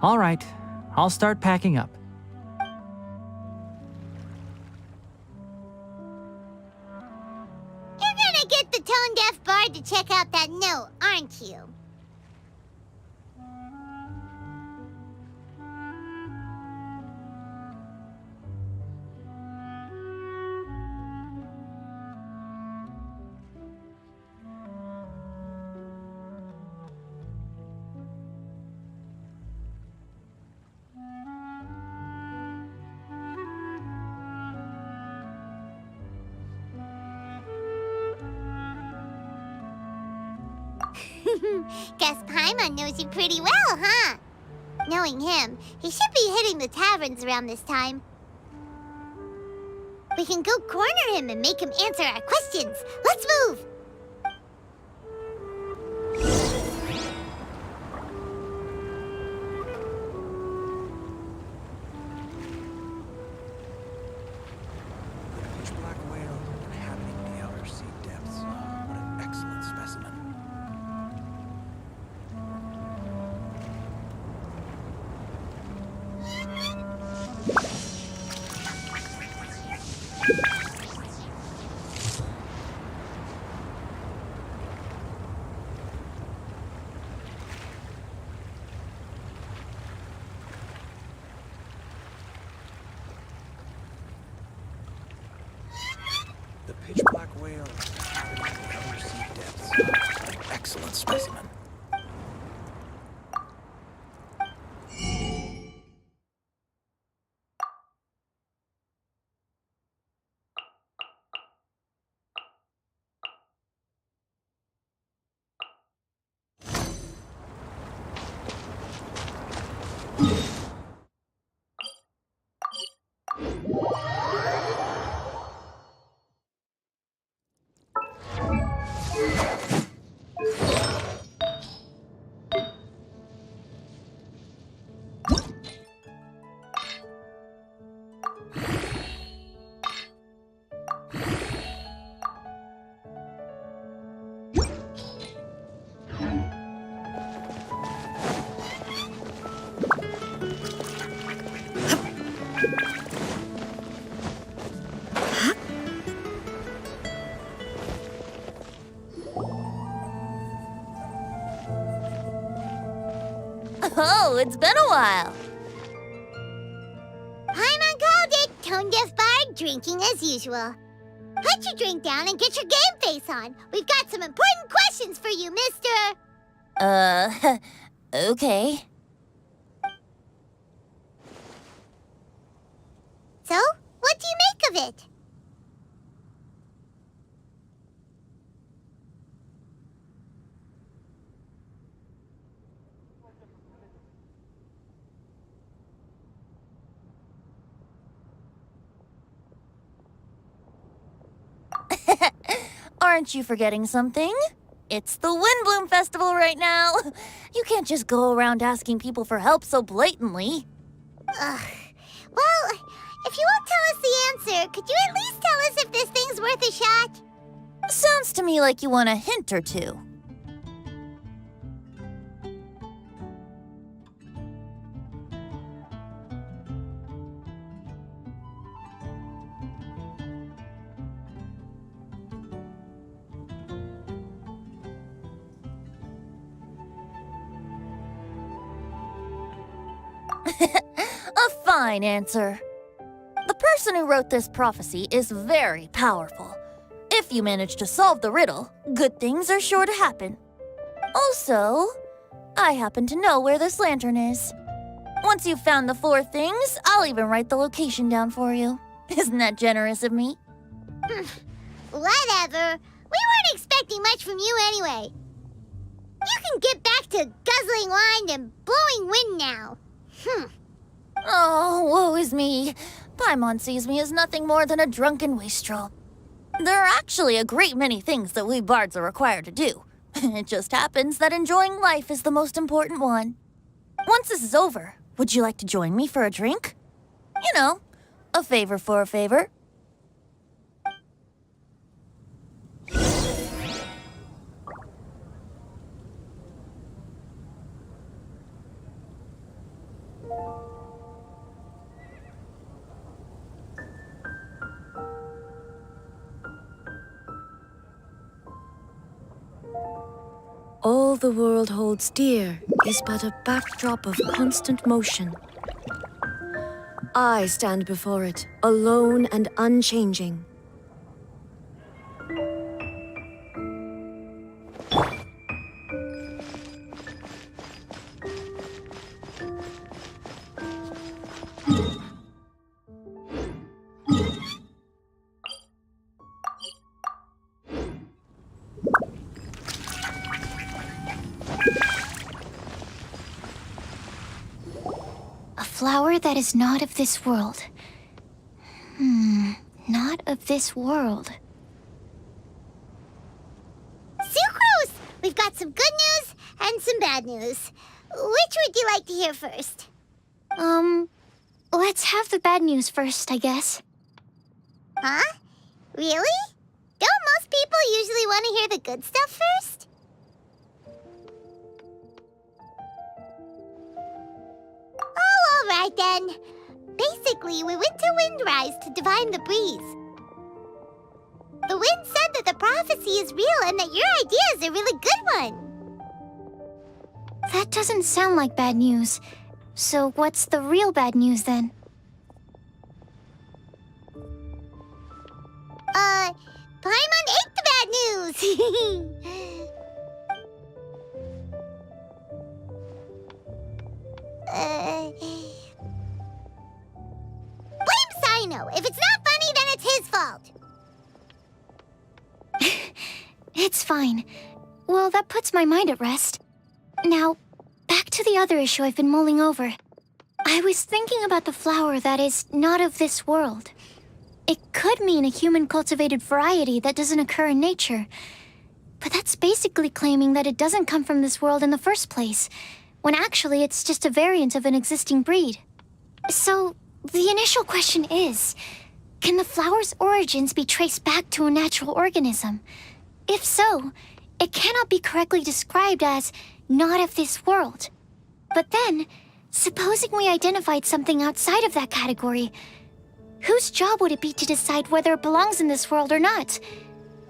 All right, I'll start packing up. You're gonna get the tone-deaf bard to check out that note, aren't you? Guess Paimon knows you pretty well, huh? Knowing him, he should be hitting the taverns around this time. We can go corner him and make him answer our questions. Let's move! Pitch black whale inhabiting the outer sea depths. What an excellent specimen. The pitch black whale inhabiting the outer sea depths. What an excellent specimen. Oh, it's been a while. Paimon called it. Tone-deaf bard drinking as usual. Put your drink down and get your game face on. We've got some important questions for you, mister. Okay. So, what do you make of it? Aren't you forgetting something? It's the Windbloom Festival right now. You can't just go around asking people for help so blatantly. Ugh. Well, if you won't tell us the answer, could you at least tell us if this thing's worth a shot? Sounds to me like you want a hint or two. A fine answer. The person who wrote this prophecy is very powerful. If you manage to solve the riddle, good things are sure to happen. Also, I happen to know where this lantern is. Once you've found the 4 things, I'll even write the location down for you. Isn't that generous of me? Whatever. We weren't expecting much from you anyway. You can get back to guzzling wine and blowing wind now. Oh, woe is me. Paimon sees me as nothing more than a drunken wastrel. There are actually a great many things that we bards are required to do. It just happens that enjoying life is the most important one. Once this is over, would you like to join me for a drink? You know, a favor for a favor. All the world holds dear is but a backdrop of constant motion. I stand before it, alone and unchanging. Flower that is not of this world. Not of this world. Sucrose! We've got some good news and some bad news. Which would you like to hear first? Let's have the bad news first, I guess. Huh? Really? Don't most people usually want to hear the good stuff first? Oh, all right then. Basically, we went to Windrise to divine the breeze. The wind said that the prophecy is real and that your idea is a really good one. That doesn't sound like bad news. So what's the real bad news then? Paimon ate the bad news! Blame Sino! If it's not funny, then it's his fault! It's fine. Well, that puts my mind at rest. Now, back to the other issue I've been mulling over. I was thinking about the flower that is not of this world. It could mean a human-cultivated variety that doesn't occur in nature. But that's basically claiming that it doesn't come from this world in the first place, when actually it's just a variant of an existing breed. So, the initial question is, can the flower's origins be traced back to a natural organism? If so, it cannot be correctly described as not of this world. But then, supposing we identified something outside of that category, whose job would it be to decide whether it belongs in this world or not?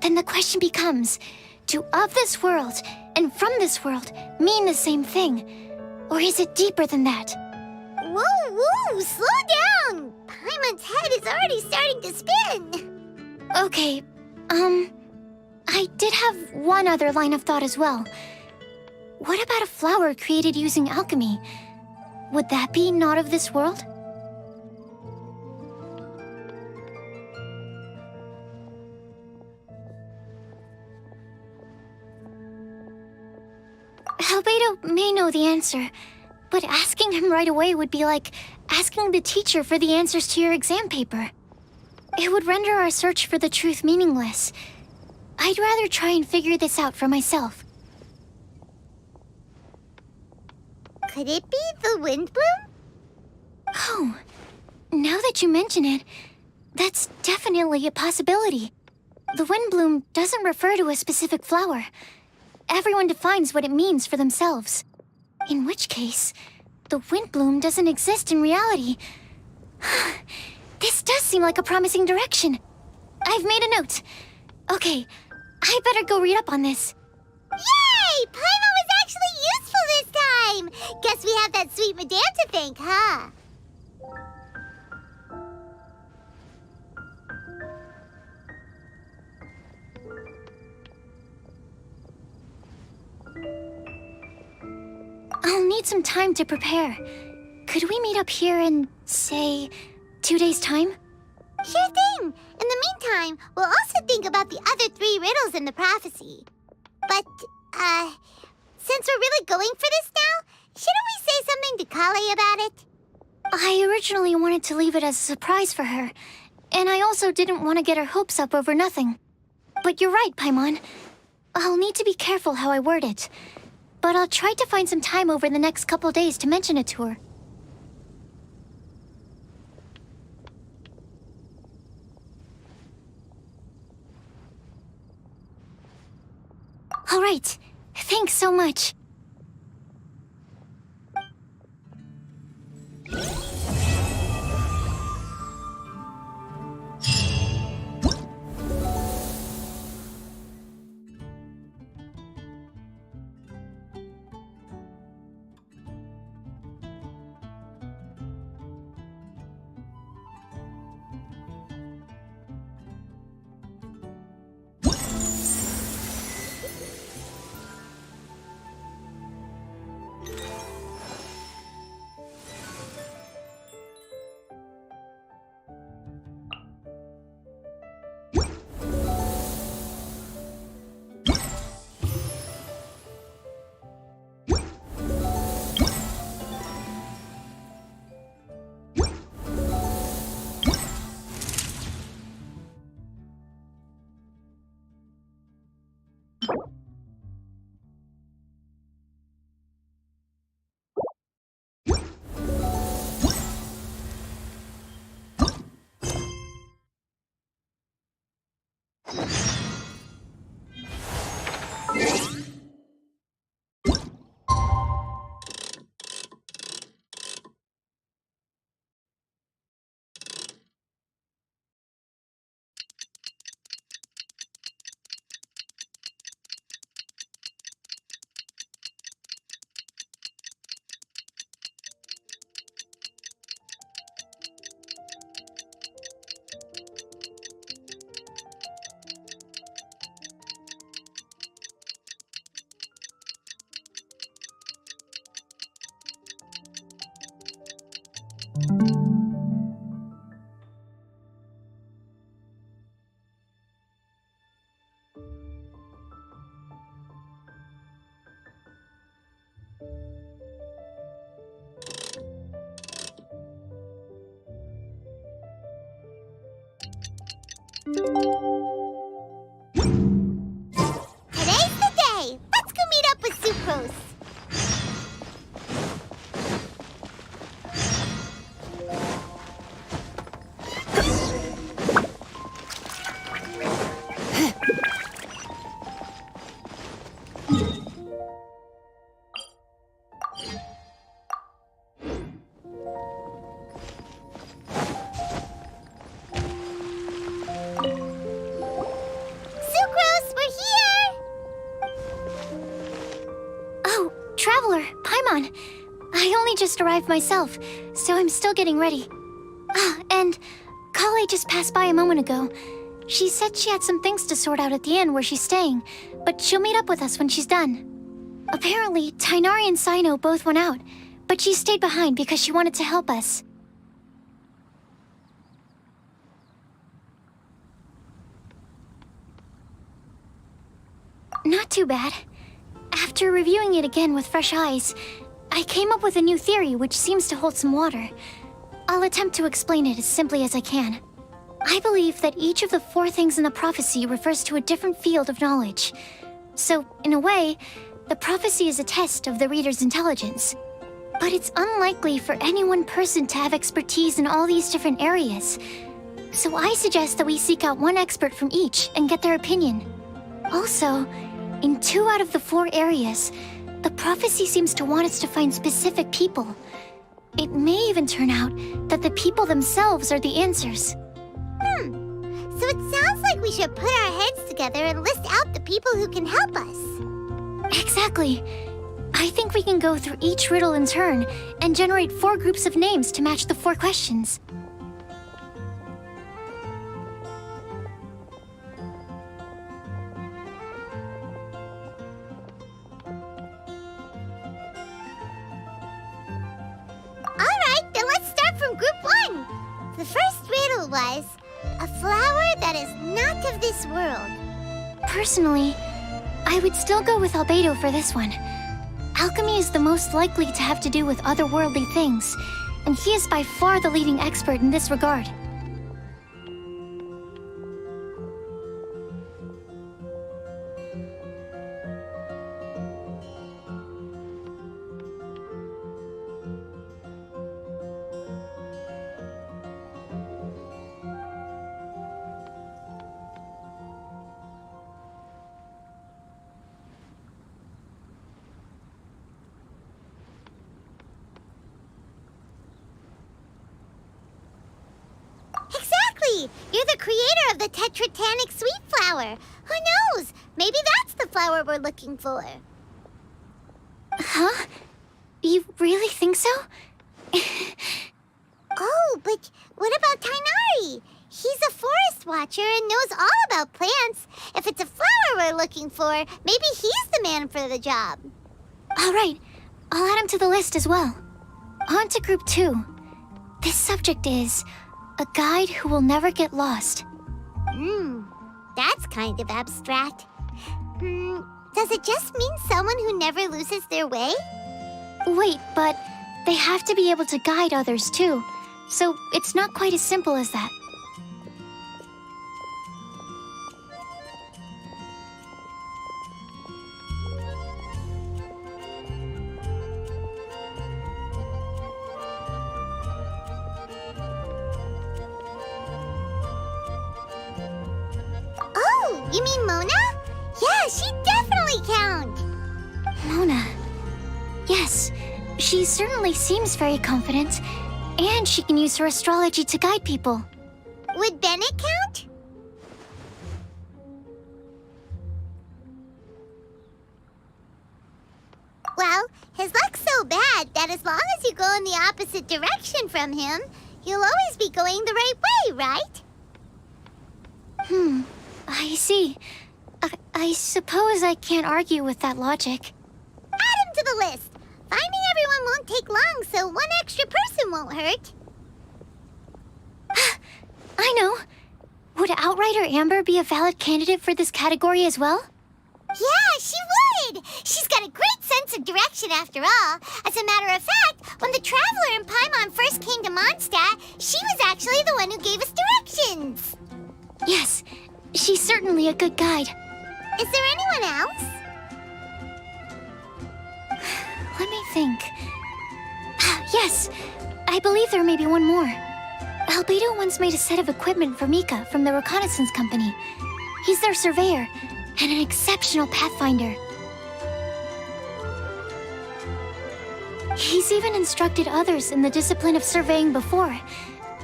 Then the question becomes, do of this world and from this world mean the same thing? Or is it deeper than that? Whoa, slow down! Paimon's head is already starting to spin! Okay, I did have one other line of thought as well. What about a flower created using alchemy? Would that be not of this world? Albedo may know the answer, but asking him right away would be like asking the teacher for the answers to your exam paper. It would render our search for the truth meaningless. I'd rather try and figure this out for myself. Could it be the wind bloom? Oh, now that you mention it, that's definitely a possibility. The wind bloom doesn't refer to a specific flower. Everyone defines what it means for themselves. In which case, the wind bloom doesn't exist in reality. This does seem like a promising direction. I've made a note. Okay, I better go read up on this. Yay! Paimon was actually useful this time! Guess we have that sweet madame to thank, huh? I'll need some time to prepare. Could we meet up here in, say, 2 days' time? Sure thing! In the meantime, we'll also think about the other 3 riddles in the prophecy. But, since we're really going for this now, shouldn't we say something to Kale about it? I originally wanted to leave it as a surprise for her, and I also didn't want to get her hopes up over nothing. But you're right, Paimon. I'll need to be careful how I word it. But I'll try to find some time over the next couple days to mention it to her. All right. Thanks so much. Today's the day! Let's go meet up with Sucrose! Sucrose, we're here! Oh, Traveler, Paimon. I only just arrived myself, so I'm still getting ready. Ah, and Kale just passed by a moment ago. She said she had some things to sort out at the inn where she's staying, but she'll meet up with us when she's done. Apparently, Tainari and Sino both went out, but she stayed behind because she wanted to help us. Not too bad. After reviewing it again with fresh eyes, I came up with a new theory which seems to hold some water. I'll attempt to explain it as simply as I can. I believe that each of the 4 things in the prophecy refers to a different field of knowledge. So, in a way, the prophecy is a test of the reader's intelligence. But it's unlikely for any one person to have expertise in all these different areas. So I suggest that we seek out one expert from each and get their opinion. Also, in 2 out of the 4 areas, the prophecy seems to want us to find specific people. It may even turn out that the people themselves are the answers. So it sounds like we should put our heads together and list out the people who can help us. Exactly. I think we can go through each riddle in turn and generate 4 groups of names to match the 4 questions. Alright, then let's start from group 1. The first riddle was, a flower that is not of this world. Personally, I would still go with Albedo for this one. Alchemy is the most likely to have to do with otherworldly things, and he is by far the leading expert in this regard. Exactly! You're the creator of the Tetratanic sweet flower. Who knows? Maybe that's the flower we're looking for. Huh? You really think so? Oh, but what about Tainari? He's a forest watcher and knows all about plants. If it's a flower we're looking for, maybe he's the man for the job. All right, I'll add him to the list as well. On to group 2. This subject is a guide who will never get lost. That's kind of abstract. Does it just mean someone who never loses their way? Wait, but they have to be able to guide others too, so it's not quite as simple as that. Oh, you mean Mona? Yeah, she definitely counts. Mona. Yes, she certainly seems very confident, and she can use her astrology to guide people. Would Bennett count? Well, his luck's so bad that as long as you go in the opposite direction from him, you'll always be going the right way, right? I see. I suppose I can't argue with that logic. Add him to the list. Finding everyone won't take long, so one extra person won't hurt. I know. Would Outrider Amber be a valid candidate for this category as well? Yeah, she would! She's got a great sense of direction after all. As a matter of fact, when the Traveler and Paimon first came to Mondstadt, she was actually the one who gave us directions. Yes, she's certainly a good guide. Is there anyone else? Let me think. Yes, I believe there may be one more. Albedo once made a set of equipment for Mika from the reconnaissance company. He's their surveyor and an exceptional pathfinder. He's even instructed others in the discipline of surveying before.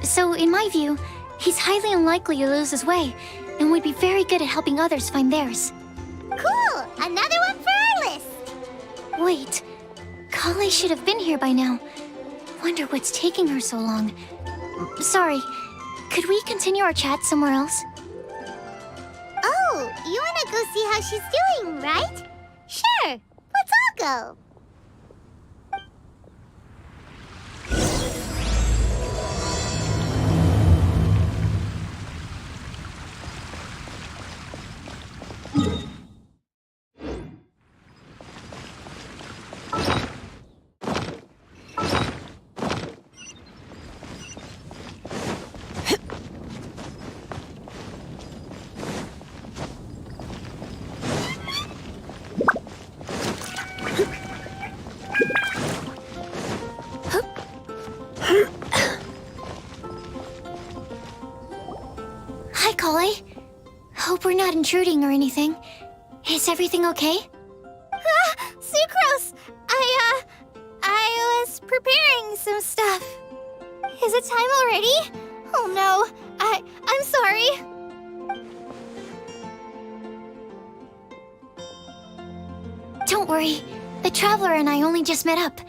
So, in my view, he's highly unlikely to lose his way and would be very good at helping others find theirs. Cool! Another one for our list! Wait, Kale should have been here by now. Wonder what's taking her so long. Sorry, could we continue our chat somewhere else? Oh, you wanna go see how she's doing, right? Sure, let's all go. Hi, Kale. Hope we're not intruding or anything. Is everything okay? Sucrose! I was preparing some stuff. Is it time already? Oh no, I'm sorry. Don't worry. The Traveler and I only just met up.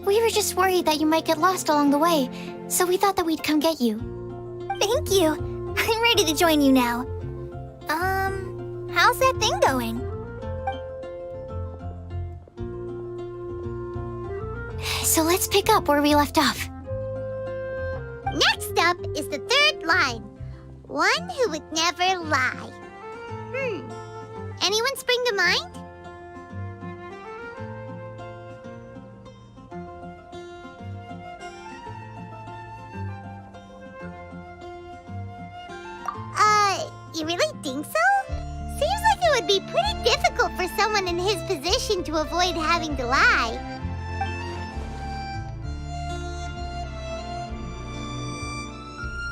We were just worried that you might get lost along the way, so we thought that we'd come get you. Thank you. I'm ready to join you now. How's that thing going? So let's pick up where we left off. Next up is the third line. One who would never lie. Anyone spring to mind? You really think so? Seems like it would be pretty difficult for someone in his position to avoid having to lie.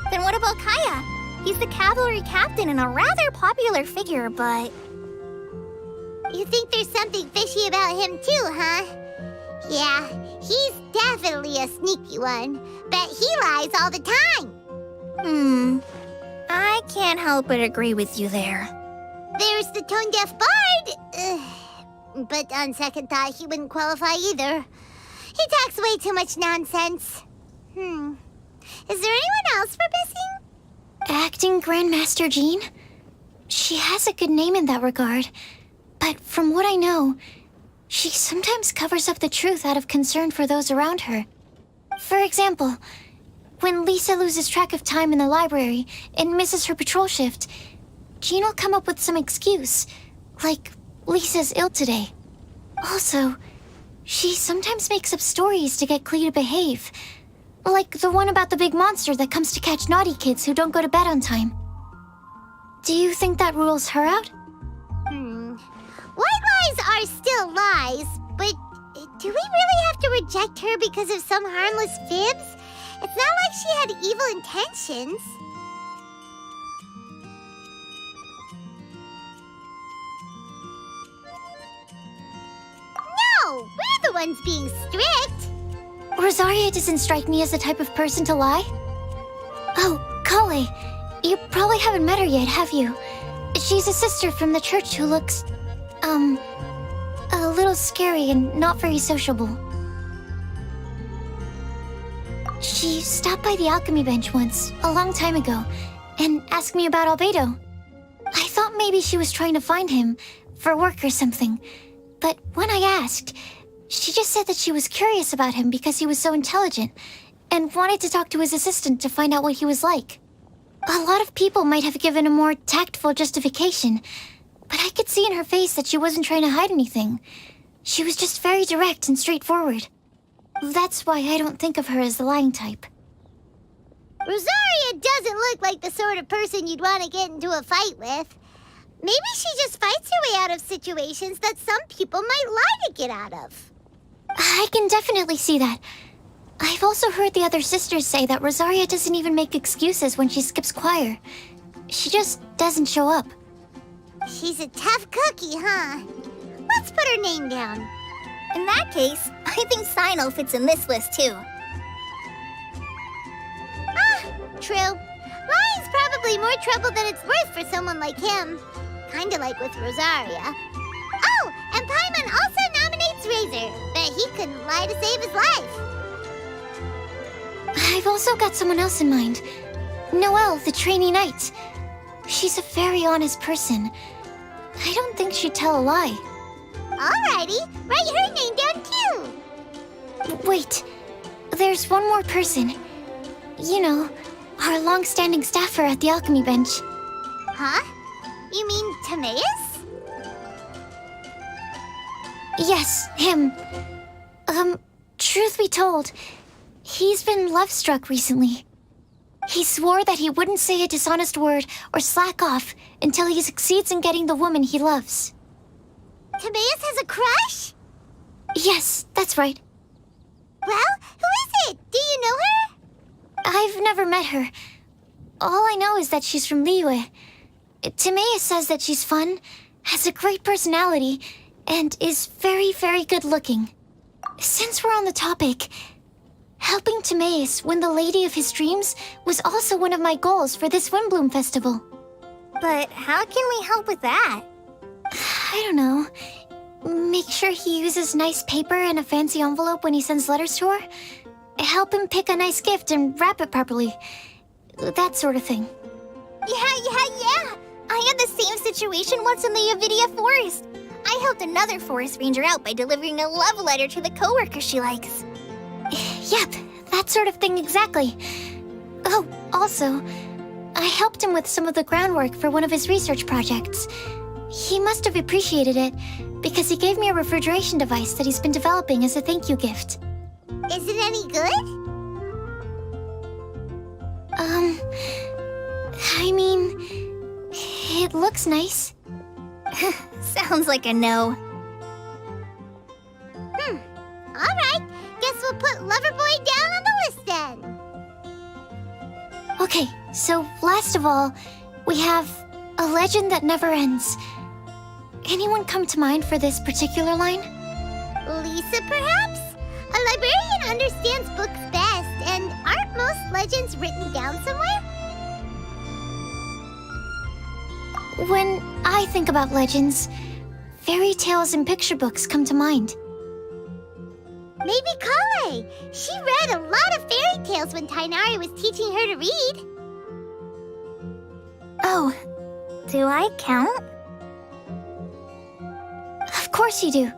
Then what about Kaya? He's the cavalry captain and a rather popular figure, but... You think there's something fishy about him too, huh? Yeah, he's definitely a sneaky one. Bet he lies all the time. I can't help but agree with you there. There's the tone-deaf bard. But on second thought, he wouldn't qualify either. He talks way too much nonsense. Is there anyone else we're missing? Acting Grandmaster Jean? She has a good name in that regard. But from what I know, she sometimes covers up the truth out of concern for those around her. For example, when Lisa loses track of time in the library and misses her patrol shift, Jean will come up with some excuse, like Lisa's ill today. Also, she sometimes makes up stories to get Klee to behave, like the one about the big monster that comes to catch naughty kids who don't go to bed on time. Do you think that rules her out? White lies are still lies, but do we really have to reject her because of some harmless fibs? It's not like she had evil intentions. No, we're the ones being strict. Rosaria doesn't strike me as the type of person to lie. Oh, Kale, you probably haven't met her yet, have you? She's a sister from the church who looks, a little scary and not very sociable. She stopped by the alchemy bench once, a long time ago, and asked me about Albedo. I thought maybe she was trying to find him, for work or something. But when I asked, she just said that she was curious about him because he was so intelligent, and wanted to talk to his assistant to find out what he was like. A lot of people might have given a more tactful justification, but I could see in her face that she wasn't trying to hide anything. She was just very direct and straightforward. That's why I don't think of her as the lying type. Rosaria doesn't look like the sort of person you'd want to get into a fight with. Maybe she just fights her way out of situations that some people might lie to get out of. I can definitely see that. I've also heard the other sisters say that Rosaria doesn't even make excuses when she skips choir. She just doesn't show up. She's a tough cookie, huh? Let's put her name down. In that case, I think Sino fits in this list too. True. Lying's probably more trouble than it's worth for someone like him. Kinda like with Rosaria. Oh, and Paimon also nominates Razor, but he couldn't lie to save his life. I've also got someone else in mind. Noelle, the trainee knight. She's a very honest person, I don't think she'd tell a lie. Alrighty, write her name down too. Wait, there's one more person. You know, our long-standing staffer at the alchemy bench. Huh? You mean Timaeus? Yes, him. Truth be told, he's been love-struck recently. He swore that he wouldn't say a dishonest word or slack off until he succeeds in getting the woman he loves. Timaeus has a crush? Yes, that's right. Well, who is it? Do you know her? I've never met her. All I know is that she's from Liyue. Timaeus says that she's fun, has a great personality, and is very, very good looking. Since we're on the topic, helping Timaeus win the lady of his dreams was also one of my goals for this Windbloom Festival. But how can we help with that? I don't know. Make sure he uses nice paper and a fancy envelope when he sends letters to her. Help him pick a nice gift and wrap it properly. That sort of thing. Yeah. I had the same situation once in the Avidia Forest. I helped another forest ranger out by delivering a love letter to the coworker she likes. Yep, that sort of thing exactly. Oh, also, I helped him with some of the groundwork for one of his research projects. He must have appreciated it, because he gave me a refrigeration device that he's been developing as a thank you gift. Is it any good? I mean, it looks nice. Sounds like a no. Alright, guess we'll put Loverboy down on the list then. Okay, so last of all, we have a legend that never ends. Anyone come to mind for this particular line? Lisa, perhaps? A librarian understands books best, and aren't most legends written down somewhere? When I think about legends, fairy tales and picture books come to mind. Maybe Kale. She read a lot of fairy tales when Tainari was teaching her to read. Oh, Do I count? of course you do.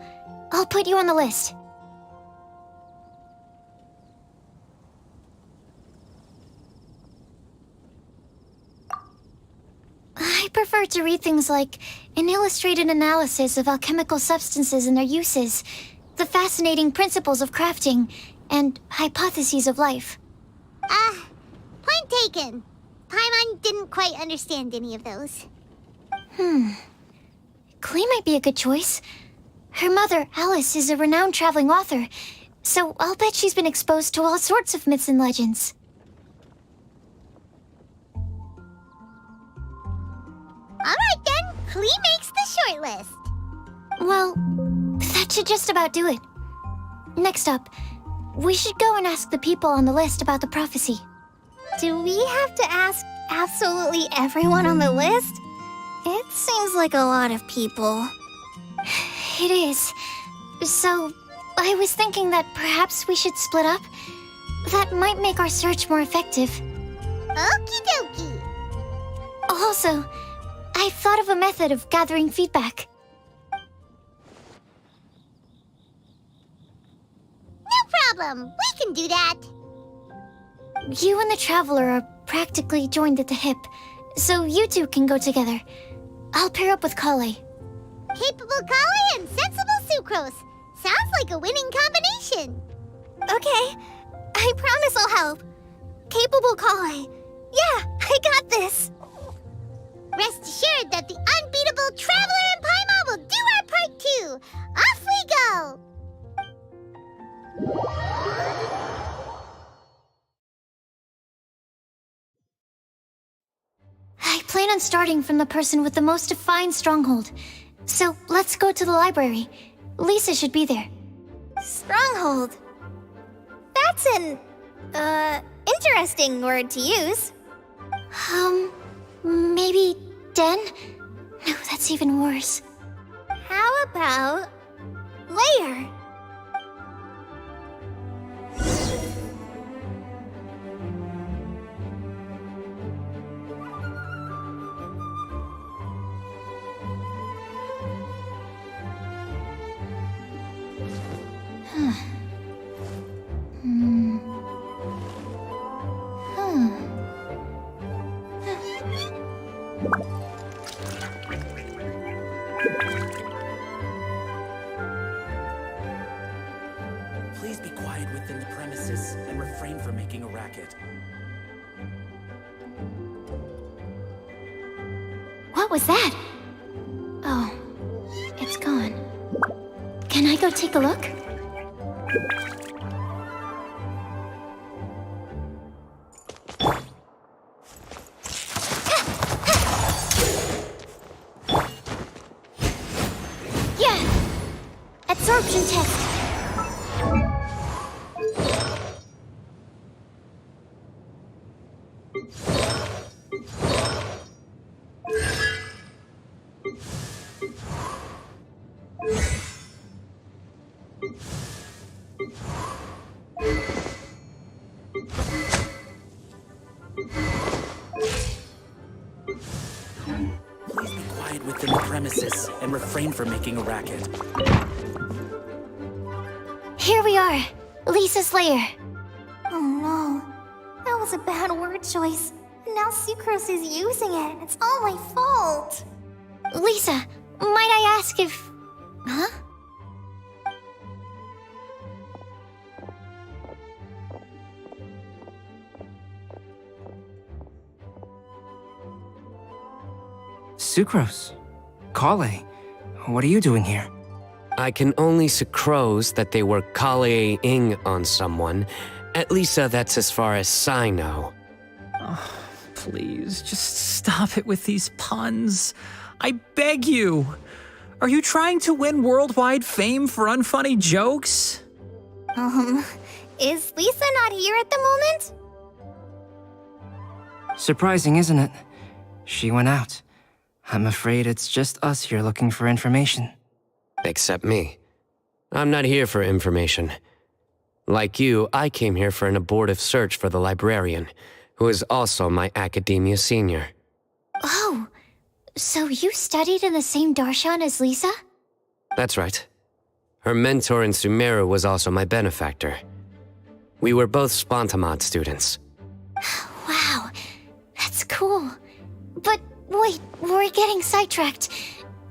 I'll put you on the list. I prefer to read things like an illustrated analysis of alchemical substances and their uses, the fascinating principles of crafting, and hypotheses of life. Point taken. Paimon didn't quite understand any of those. Klee might be a good choice. Her mother, Alice, is a renowned traveling author, so I'll bet she's been exposed to all sorts of myths and legends. Alright then, Klee makes the short list. Well, that should just about do it. Next up, we should go and ask the people on the list about the prophecy. Do we have to ask absolutely everyone on the list? It seems like a lot of people. It is. So, I was thinking that perhaps we should split up. That might make our search more effective. Okie dokie. Also, I've thought of a method of gathering feedback. No problem, we can do that. You and the Traveler are practically joined at the hip, so you two can go together. I'll pair up with Kale. Capable Kale and sensible Sucrose. Sounds like a winning combination. Okay, I promise I'll help. Capable Kale. Yeah, I got this. Rest assured that the unbeatable Traveler and Paimon will do our part too. Off we go! I plan on starting from the person with the most defined stronghold. So let's go to the library. Lisa should be there. Stronghold. That's an, interesting word to use. Maybe den? No, that's even worse. How about layer? Please be quiet within the premises and refrain from making a racket. What was that? Oh, it's gone. Can I go take a look? Yeah! Absorption test. Please be quiet within the premises and refrain from making a racket. Here we are, Lisa's lair. Oh no. That was a bad word choice. Now Sucrose is using it. It's all my fault. Lisa, might I ask if... Huh? Sucrose. Kale. What are you doing here? I can only sucrose that they were Kale-ing on someone. At least that's as far as I know. Oh, please, just stop it with these puns. I beg you. Are you trying to win worldwide fame for unfunny jokes? Is Lisa not here at the moment? Surprising, isn't it? She went out. I'm afraid it's just us here looking for information. Except me. I'm not here for information. Like you, I came here for an abortive search for the librarian, who is also my academia senior. Oh, so you studied in the same darshan as Lisa? That's right. Her mentor in Sumeru was also my benefactor. We were both Spontamod students. Wow, that's cool. But wait, we're getting sidetracked.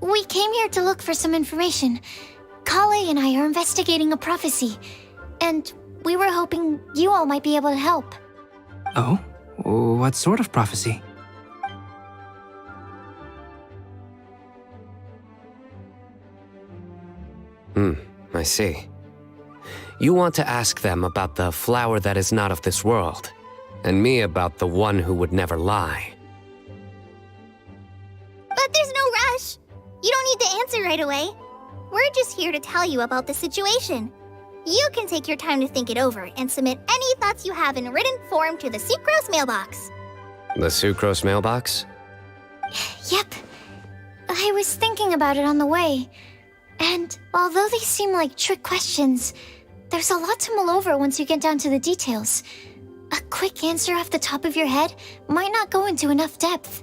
We came here to look for some information. Kale and I are investigating a prophecy, and we were hoping you all might be able to help. Oh? What sort of prophecy? I see. You want to ask them about the flower that is not of this world, and me about the one who would never lie. But there's no rush. You don't need to answer right away. We're just here to tell you about the situation. You can take your time to think it over and submit any thoughts you have in written form to the Sucrose mailbox. The Sucrose mailbox? Yep. I was thinking about it on the way. And although they seem like trick questions, there's a lot to mull over once you get down to the details. A quick answer off the top of your head might not go into enough depth.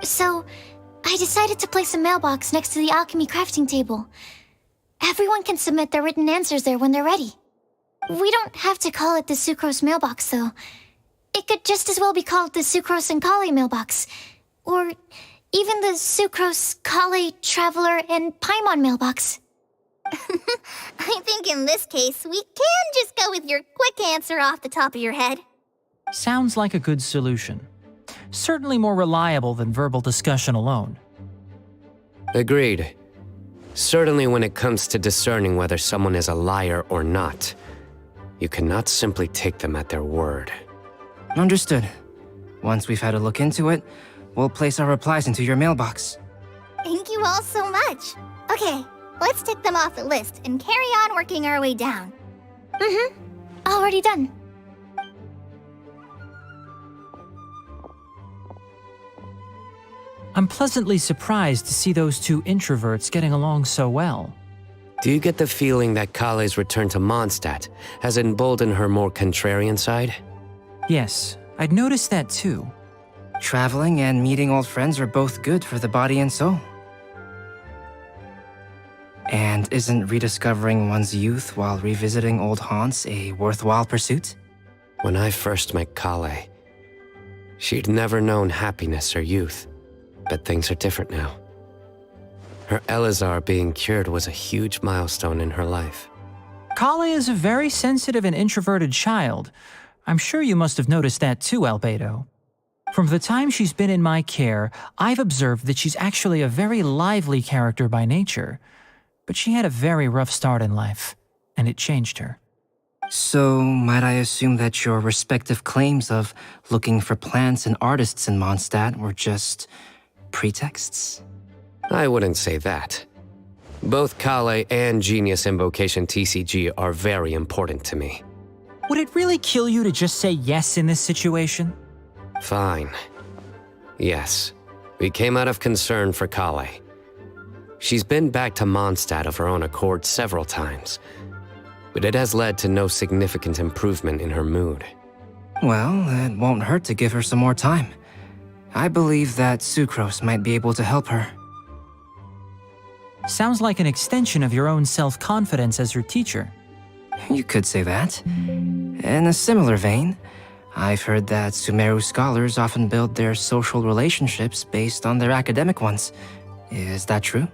So, I decided to place a mailbox next to the alchemy crafting table. Everyone can submit their written answers there when they're ready. We don't have to call it the Sucrose mailbox, though. It could just as well be called the Sucrose and Kale mailbox. Or even the Sucrose, Kale, Traveler, and Paimon mailbox. I think in this case, we can just go with your quick answer off the top of your head. Sounds like a good solution. Certainly more reliable than verbal discussion alone. Agreed. Certainly when it comes to discerning whether someone is a liar or not, you cannot simply take them at their word. Understood. Once we've had a look into it, we'll place our replies into your mailbox. Thank you all so much. Okay, let's tick them off the list and carry on working our way down. Already done. I'm pleasantly surprised to see those two introverts getting along so well. Do you get the feeling that Kale's return to Mondstadt has emboldened her more contrarian side? Yes, I'd noticed that too. Traveling and meeting old friends are both good for the body and soul. And isn't rediscovering one's youth while revisiting old haunts a worthwhile pursuit? When I first met Kale, she'd never known happiness or youth. but things are different now. Her Elazar being cured was a huge milestone in her life. Kale is a very sensitive and introverted child. I'm sure you must have noticed that too, Albedo. From the time she's been in my care, I've observed that she's actually a very lively character by nature. But she had a very rough start in life, and it changed her. So, might I assume that your respective claims of looking for plants and artists in Mondstadt were just pretexts? I wouldn't say that. Both Kale and Genius Invocation TCG are very important to me. Would it really kill you to just say yes in this situation? Fine. Yes, we came out of concern for Kale. She's been back to Mondstadt of her own accord several times, but it has led to no significant improvement in her mood. Well, it won't hurt to give her some more time. I believe that Sucrose might be able to help her. Sounds like an extension of your own self-confidence as her teacher. You could say that. In a similar vein, I've heard that Sumeru scholars often build their social relationships based on their academic ones. Is that true?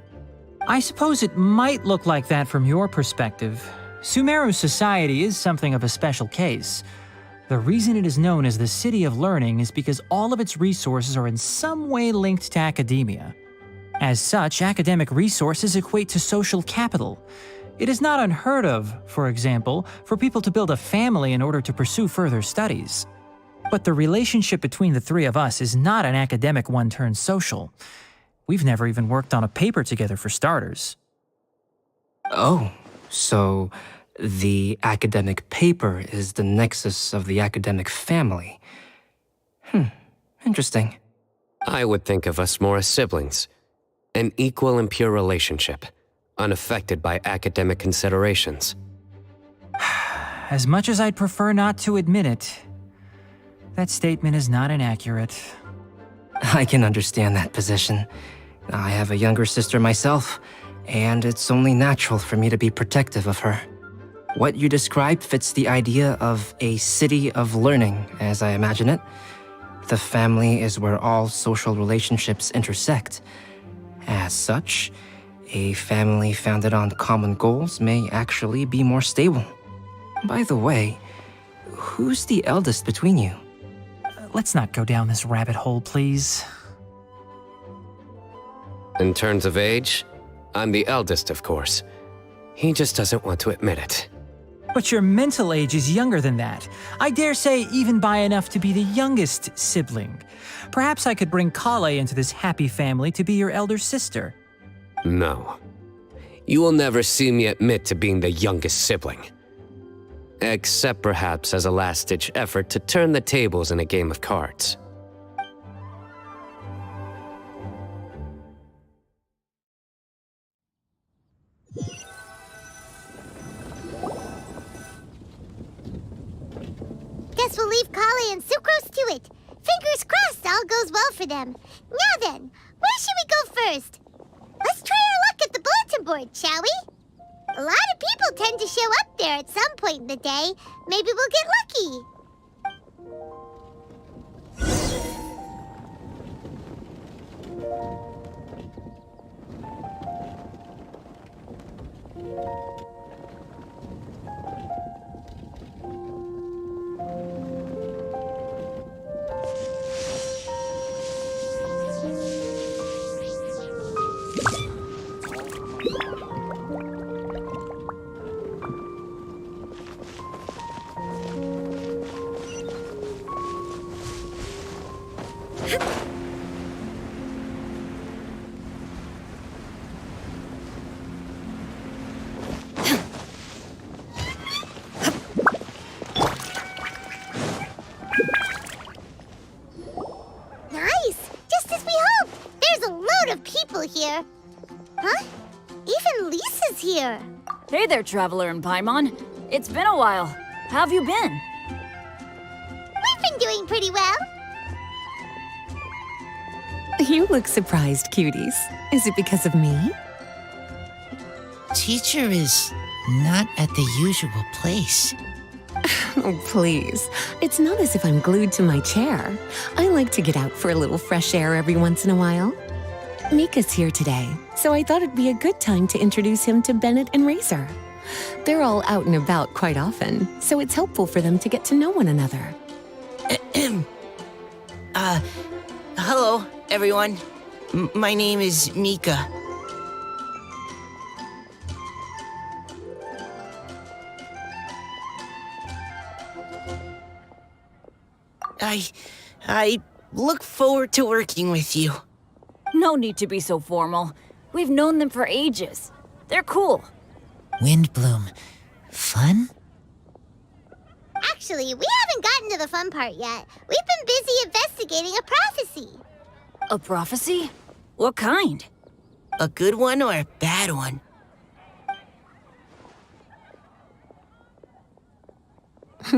I suppose it might look like that from your perspective. Sumeru society is something of a special case. The reason it is known as the City of Learning is because all of its resources are in some way linked to academia. As such, academic resources equate to social capital. It is not unheard of, for example, for people to build a family in order to pursue further studies. But the relationship between the three of us is not an academic one turned social. We've never even worked on a paper together for starters. Oh, so the academic paper is the nexus of the academic family. Interesting. I would think of us more as siblings. An equal and pure relationship, unaffected by academic considerations. As much as I'd prefer not to admit it, that statement is not inaccurate. I can understand that position. I have a younger sister myself, and it's only natural for me to be protective of her. What you described fits the idea of a city of learning, as I imagine it. The family is where all social relationships intersect. As such, a family founded on common goals may actually be more stable. By the way, who's the eldest between you? Let's not go down this rabbit hole, please. In terms of age, I'm the eldest, of course. He just doesn't want to admit it. But your mental age is younger than that. I dare say even by enough to be the youngest sibling. Perhaps I could bring Kale into this happy family to be your elder sister. No. You will never see me admit to being the youngest sibling. Except perhaps as a last-ditch effort to turn the tables in a game of cards. Guess we'll leave Kale and Sucrose to it. Fingers crossed all goes well for them. Now then, where should we go first? Let's try our luck at the bulletin board, shall we? A lot of people tend to show up there at some point in the day. Maybe we'll get lucky. Here. Huh? Even Lisa's here. Hey there, Traveler in Paimon. It's been a while. How have you been? We've been doing pretty well. You look surprised, cuties. Is it because of me? Teacher is not at the usual place. Oh, please. It's not as if I'm glued to my chair. I like to get out for a little fresh air every once in a while. Mika's here today, so I thought it'd be a good time to introduce him to Bennett and Razor. They're all out and about quite often, so it's helpful for them to get to know one another. Hello, everyone. My name is Mika. I look forward to working with you. No need to be so formal. We've known them for ages. They're cool. Windbloom. Fun? Actually, we haven't gotten to the fun part yet. We've been busy investigating a prophecy. A prophecy? What kind? A good one or a bad one?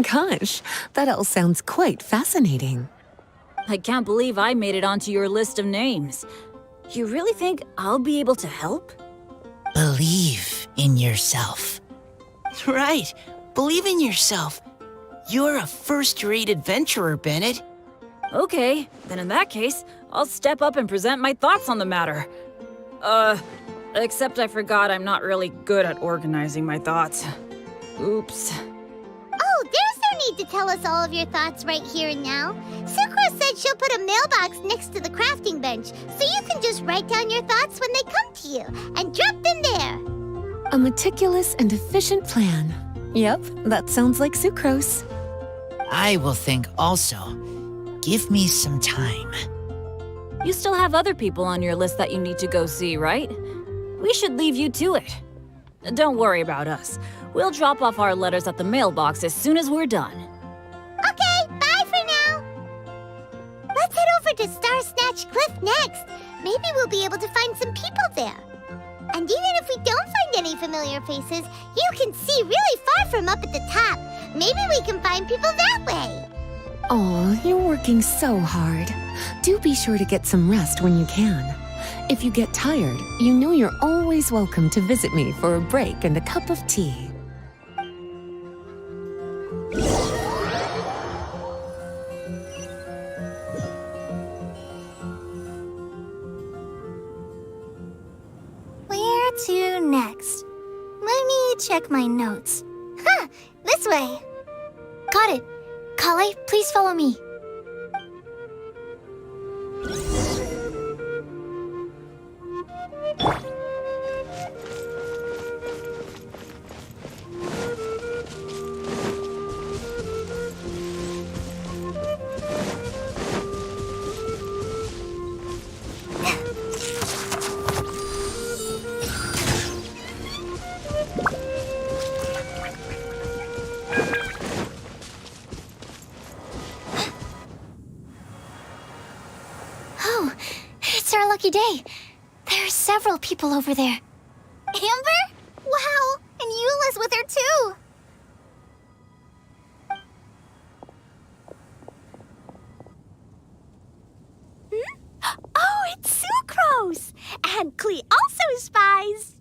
Gosh, that all sounds quite fascinating. I can't believe I made it onto your list of names. You really think I'll be able to help? Believe in yourself. Right. Believe in yourself. You're a first-rate adventurer, Bennett. Okay, then in that case, I'll step up and present my thoughts on the matter. Except I forgot I'm not really good at organizing my thoughts. Oops. Oh, there's no need to tell us all of your thoughts right here and now. Sucrose said she'll put a mailbox next to the crafting bench, so you can just write down your thoughts when they come to you, and drop them there. A meticulous and efficient plan. Yep, that sounds like Sucrose. I will think also. Give me some time. You still have other people on your list that you need to go see, right? We should leave you to it. Don't worry about us. We'll drop off our letters at the mailbox as soon as we're done. Okay, bye for now. Let's head over to Star Snatch Cliff next. Maybe we'll be able to find some people there. And even if we don't find any familiar faces, you can see really far from up at the top. Maybe we can find people that way. Aw, you're working so hard. Do be sure to get some rest when you can. If you get tired, you know you're always welcome to visit me for a break and a cup of tea. Where to next? Let me check my notes. Huh, this way. Got it. Kale, please follow me. Oh, it's our lucky day. There are several people over there. Amber? Wow, and Eula's with her too. Oh, it's Sucrose! And Klee also spies...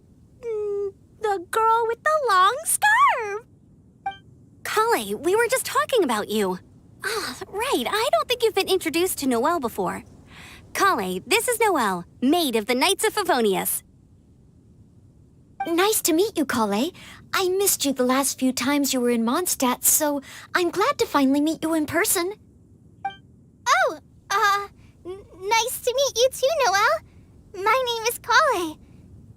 the girl with the long scarf. Kale, we were just talking about you. Ah, right, I don't think you've been introduced to Noelle before. Kale, this is Noelle, maid of the Knights of Favonius. Nice to meet you, Kale. I missed you the last few times you were in Mondstadt, so I'm glad to finally meet you in person. Oh, nice to meet you too, Noelle. My name is Kale.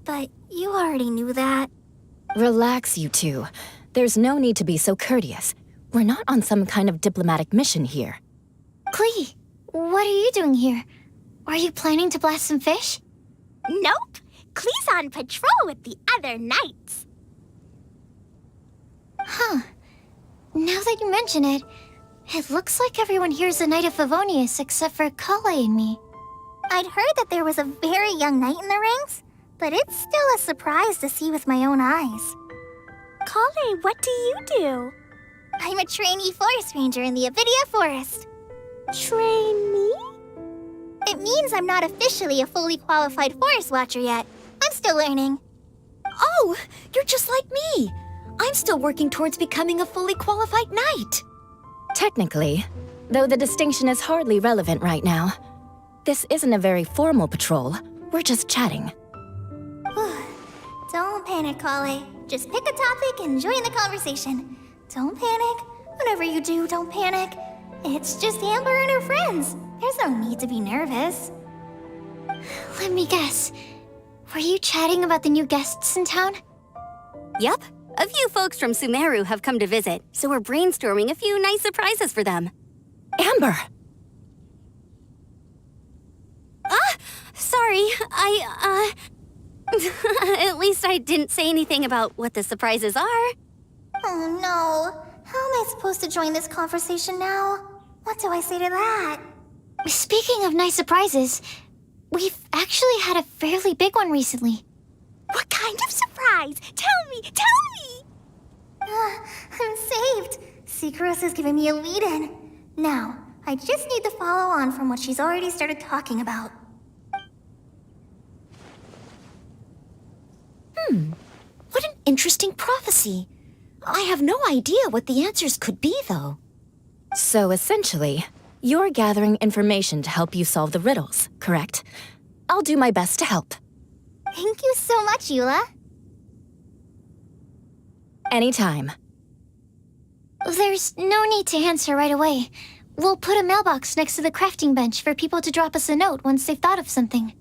But you already knew that. Relax, you two. There's no need to be so courteous. We're not on some kind of diplomatic mission here. Klee, what are you doing here? Are you planning to blast some fish? Nope. Klee's on patrol with the other knights. Huh. Now that you mention it, it looks like everyone here's a Knight of Favonius except for Kale and me. I'd heard that there was a very young knight in the ranks, but it's still a surprise to see with my own eyes. Kale, what do you do? I'm a trainee forest ranger in the Avidia Forest. Trainee? It means I'm not officially a fully qualified forest watcher yet. I'm still learning. Oh, you're just like me. I'm still working towards becoming a fully qualified knight. Technically, though the distinction is hardly relevant right now. This isn't a very formal patrol. We're just chatting. Don't panic, Kale. Just pick a topic and join the conversation. Don't panic. Whatever you do, don't panic. It's just Amber and her friends. There's no need to be nervous. Let me guess. Were you chatting about the new guests in town? Yup. A few folks from Sumeru have come to visit, so we're brainstorming a few nice surprises for them. Amber! Sorry, At least I didn't say anything about what the surprises are. Oh no. How am I supposed to join this conversation now? What do I say to that? Speaking of nice surprises, we've actually had a fairly big one recently. What kind of surprise? Tell me! I'm saved. Sucrose is giving me a lead-in. Now, I just need to follow on from what she's already started talking about. What an interesting prophecy. I have no idea what the answers could be, though. So essentially, you're gathering information to help you solve the riddles, correct? I'll do my best to help. Thank you so much, Eula. Anytime. There's no need to answer right away. We'll put a mailbox next to the crafting bench for people to drop us a note once they've thought of something.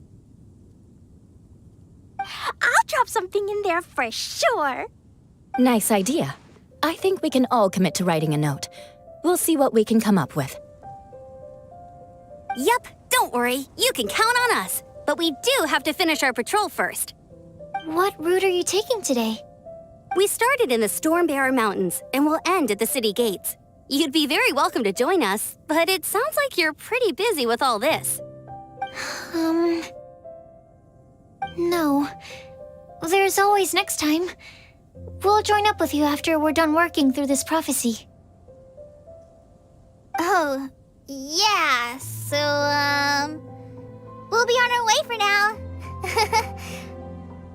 I'll drop something in there for sure. Nice idea. I think we can all commit to writing a note. We'll see what we can come up with. Yup, don't worry. You can count on us. But we do have to finish our patrol first. What route are you taking today? We started in the Stormbearer Mountains and will end at the city gates. You'd be very welcome to join us, but it sounds like you're pretty busy with all this. No. There's always next time. We'll join up with you after we're done working through this prophecy. Oh, yeah, so, we'll be on our way for now.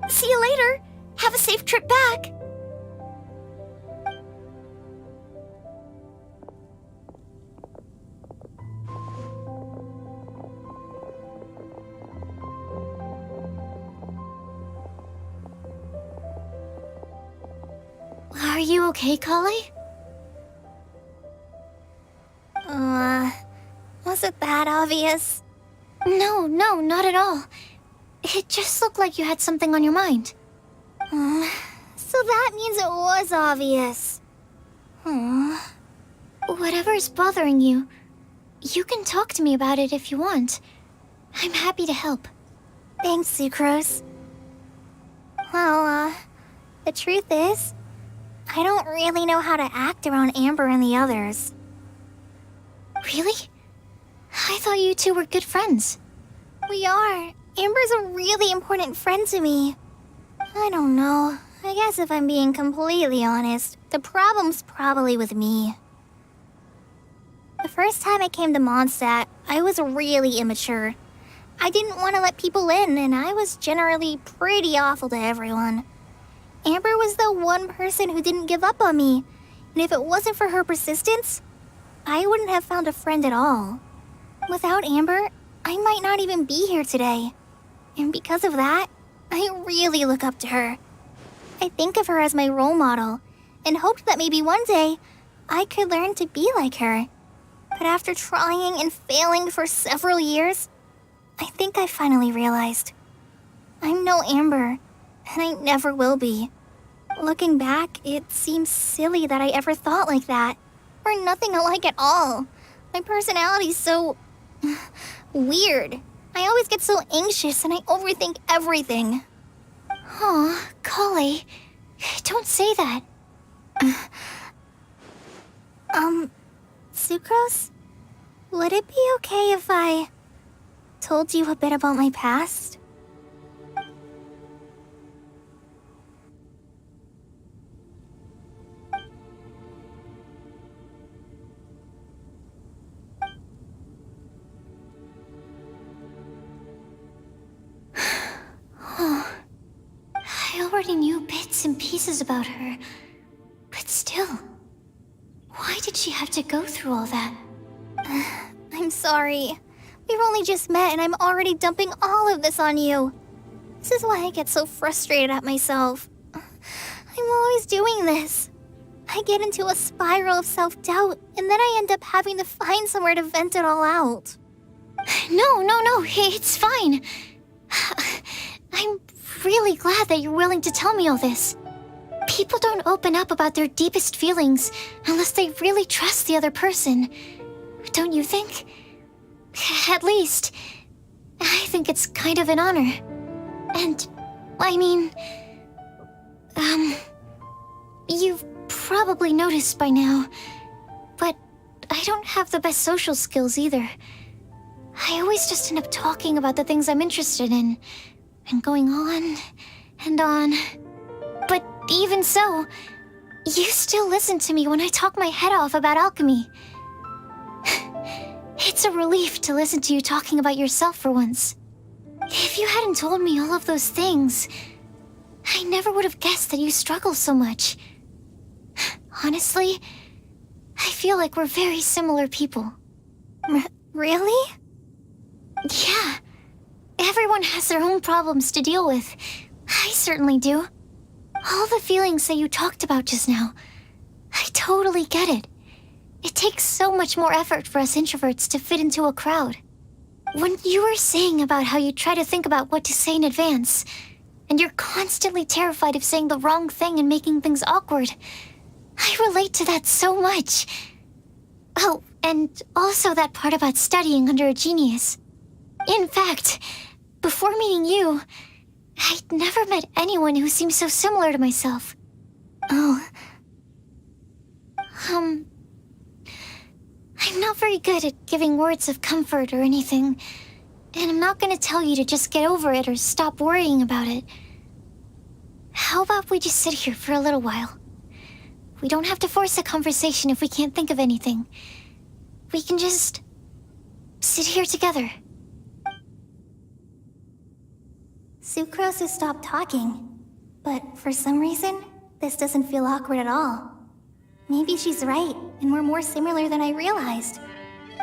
See you later. Have a safe trip back. Are you okay, Kale? Was it that obvious? No, not at all. It just looked like you had something on your mind. So that means it was obvious. Whatever's bothering you, you can talk to me about it if you want. I'm happy to help. Thanks, Sucrose. Well, the truth is, I don't really know how to act around Amber and the others. Really? I thought you two were good friends. We are. Amber's a really important friend to me. I don't know. I guess if I'm being completely honest, the problem's probably with me. The first time I came to Mondstadt, I was really immature. I didn't want to let people in, and I was generally pretty awful to everyone. Amber was the one person who didn't give up on me, and if it wasn't for her persistence, I wouldn't have found a friend at all. Without Amber, I might not even be here today. And because of that, I really look up to her. I think of her as my role model, and hoped that maybe one day, I could learn to be like her. But after trying and failing for several years, I think I finally realized. I'm no Amber, and I never will be. Looking back, it seems silly that I ever thought like that. We're nothing alike at all. My personality's so... weird. I always get so anxious and I overthink everything. Aw, Kale, don't say that. Sucrose? Would it be okay if I told you a bit about my past? I already knew bits and pieces about her, but still, why did she have to go through all that? I'm sorry. We've only just met and I'm already dumping all of this on you. This is why I get so frustrated at myself. I'm always doing this. I get into a spiral of self-doubt, and then I end up having to find somewhere to vent it all out. No, it's fine. I'm really glad that you're willing to tell me all this. People don't open up about their deepest feelings unless they really trust the other person. Don't you think? At least, I think it's kind of an honor. And, I mean... You've probably noticed by now, but I don't have the best social skills either. I always just end up talking about the things I'm interested in, and going on and on. But even so, you still listen to me when I talk my head off about alchemy. It's a relief to listen to you talking about yourself for once. If you hadn't told me all of those things, I never would have guessed that you struggle so much. Honestly, I feel like we're very similar people. Really? Yeah. Everyone has their own problems to deal with. I certainly do. All the feelings that you talked about just now, I totally get it. It takes so much more effort for us introverts to fit into a crowd. When you were saying about how you try to think about what to say in advance, and you're constantly terrified of saying the wrong thing and making things awkward, I relate to that so much. Oh, and also that part about studying under a genius. In fact, before meeting you, I'd never met anyone who seemed so similar to myself. Oh. I'm not very good at giving words of comfort or anything, and I'm not gonna tell you to just get over it or stop worrying about it. How about we just sit here for a little while? We don't have to force a conversation if we can't think of anything. We can just sit here together. Sucrose has stopped talking, but for some reason, this doesn't feel awkward at all. Maybe she's right, and we're more similar than I realized.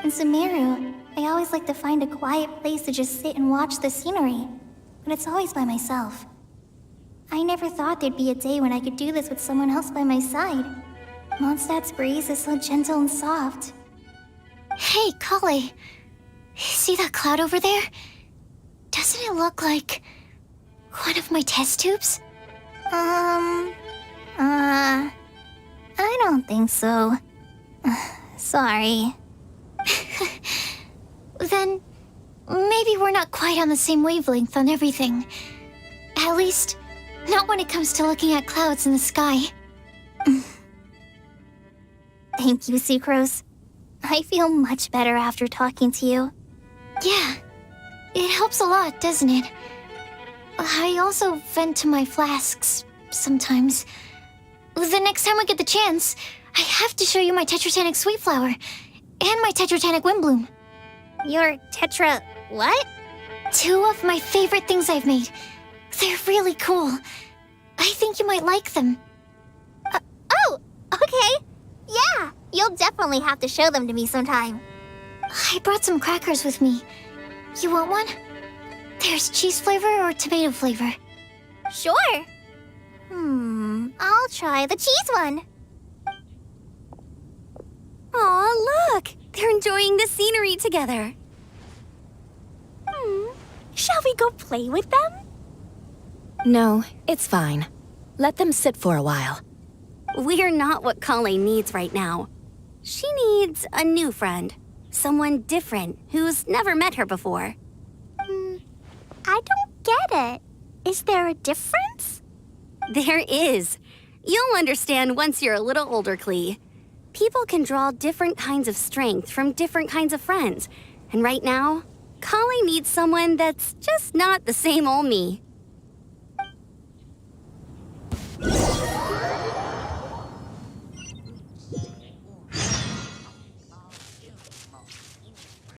In Sumeru, I always like to find a quiet place to just sit and watch the scenery, but it's always by myself. I never thought there'd be a day when I could do this with someone else by my side. Mondstadt's breeze is so gentle and soft. Hey, Kale. See that cloud over there? Doesn't it look like one of my test tubes? I don't think so. Sorry. Then maybe we're not quite on the same wavelength on everything. At least, not when it comes to looking at clouds in the sky. Thank you, Sucrose. I feel much better after talking to you. Yeah, it helps a lot, doesn't it? I also vent to my flasks sometimes. The next time I get the chance, I have to show you my Tetratanic Sweet Flower and my Tetratanic Windbloom. Your what? 2 of my favorite things I've made. They're really cool. I think you might like them. Oh, okay. Yeah, you'll definitely have to show them to me sometime. I brought some crackers with me. You want one? There's cheese flavor or tomato flavor. Sure. I'll try the cheese one. Aw, look! They're enjoying the scenery together. Shall we go play with them? No, it's fine. Let them sit for a while. We're not what Kale needs right now. She needs a new friend. Someone different who's never met her before. I don't get it. Is there a difference? There is. You'll understand once you're a little older, Klee. People can draw different kinds of strength from different kinds of friends. And right now, Kale needs someone that's just not the same old me.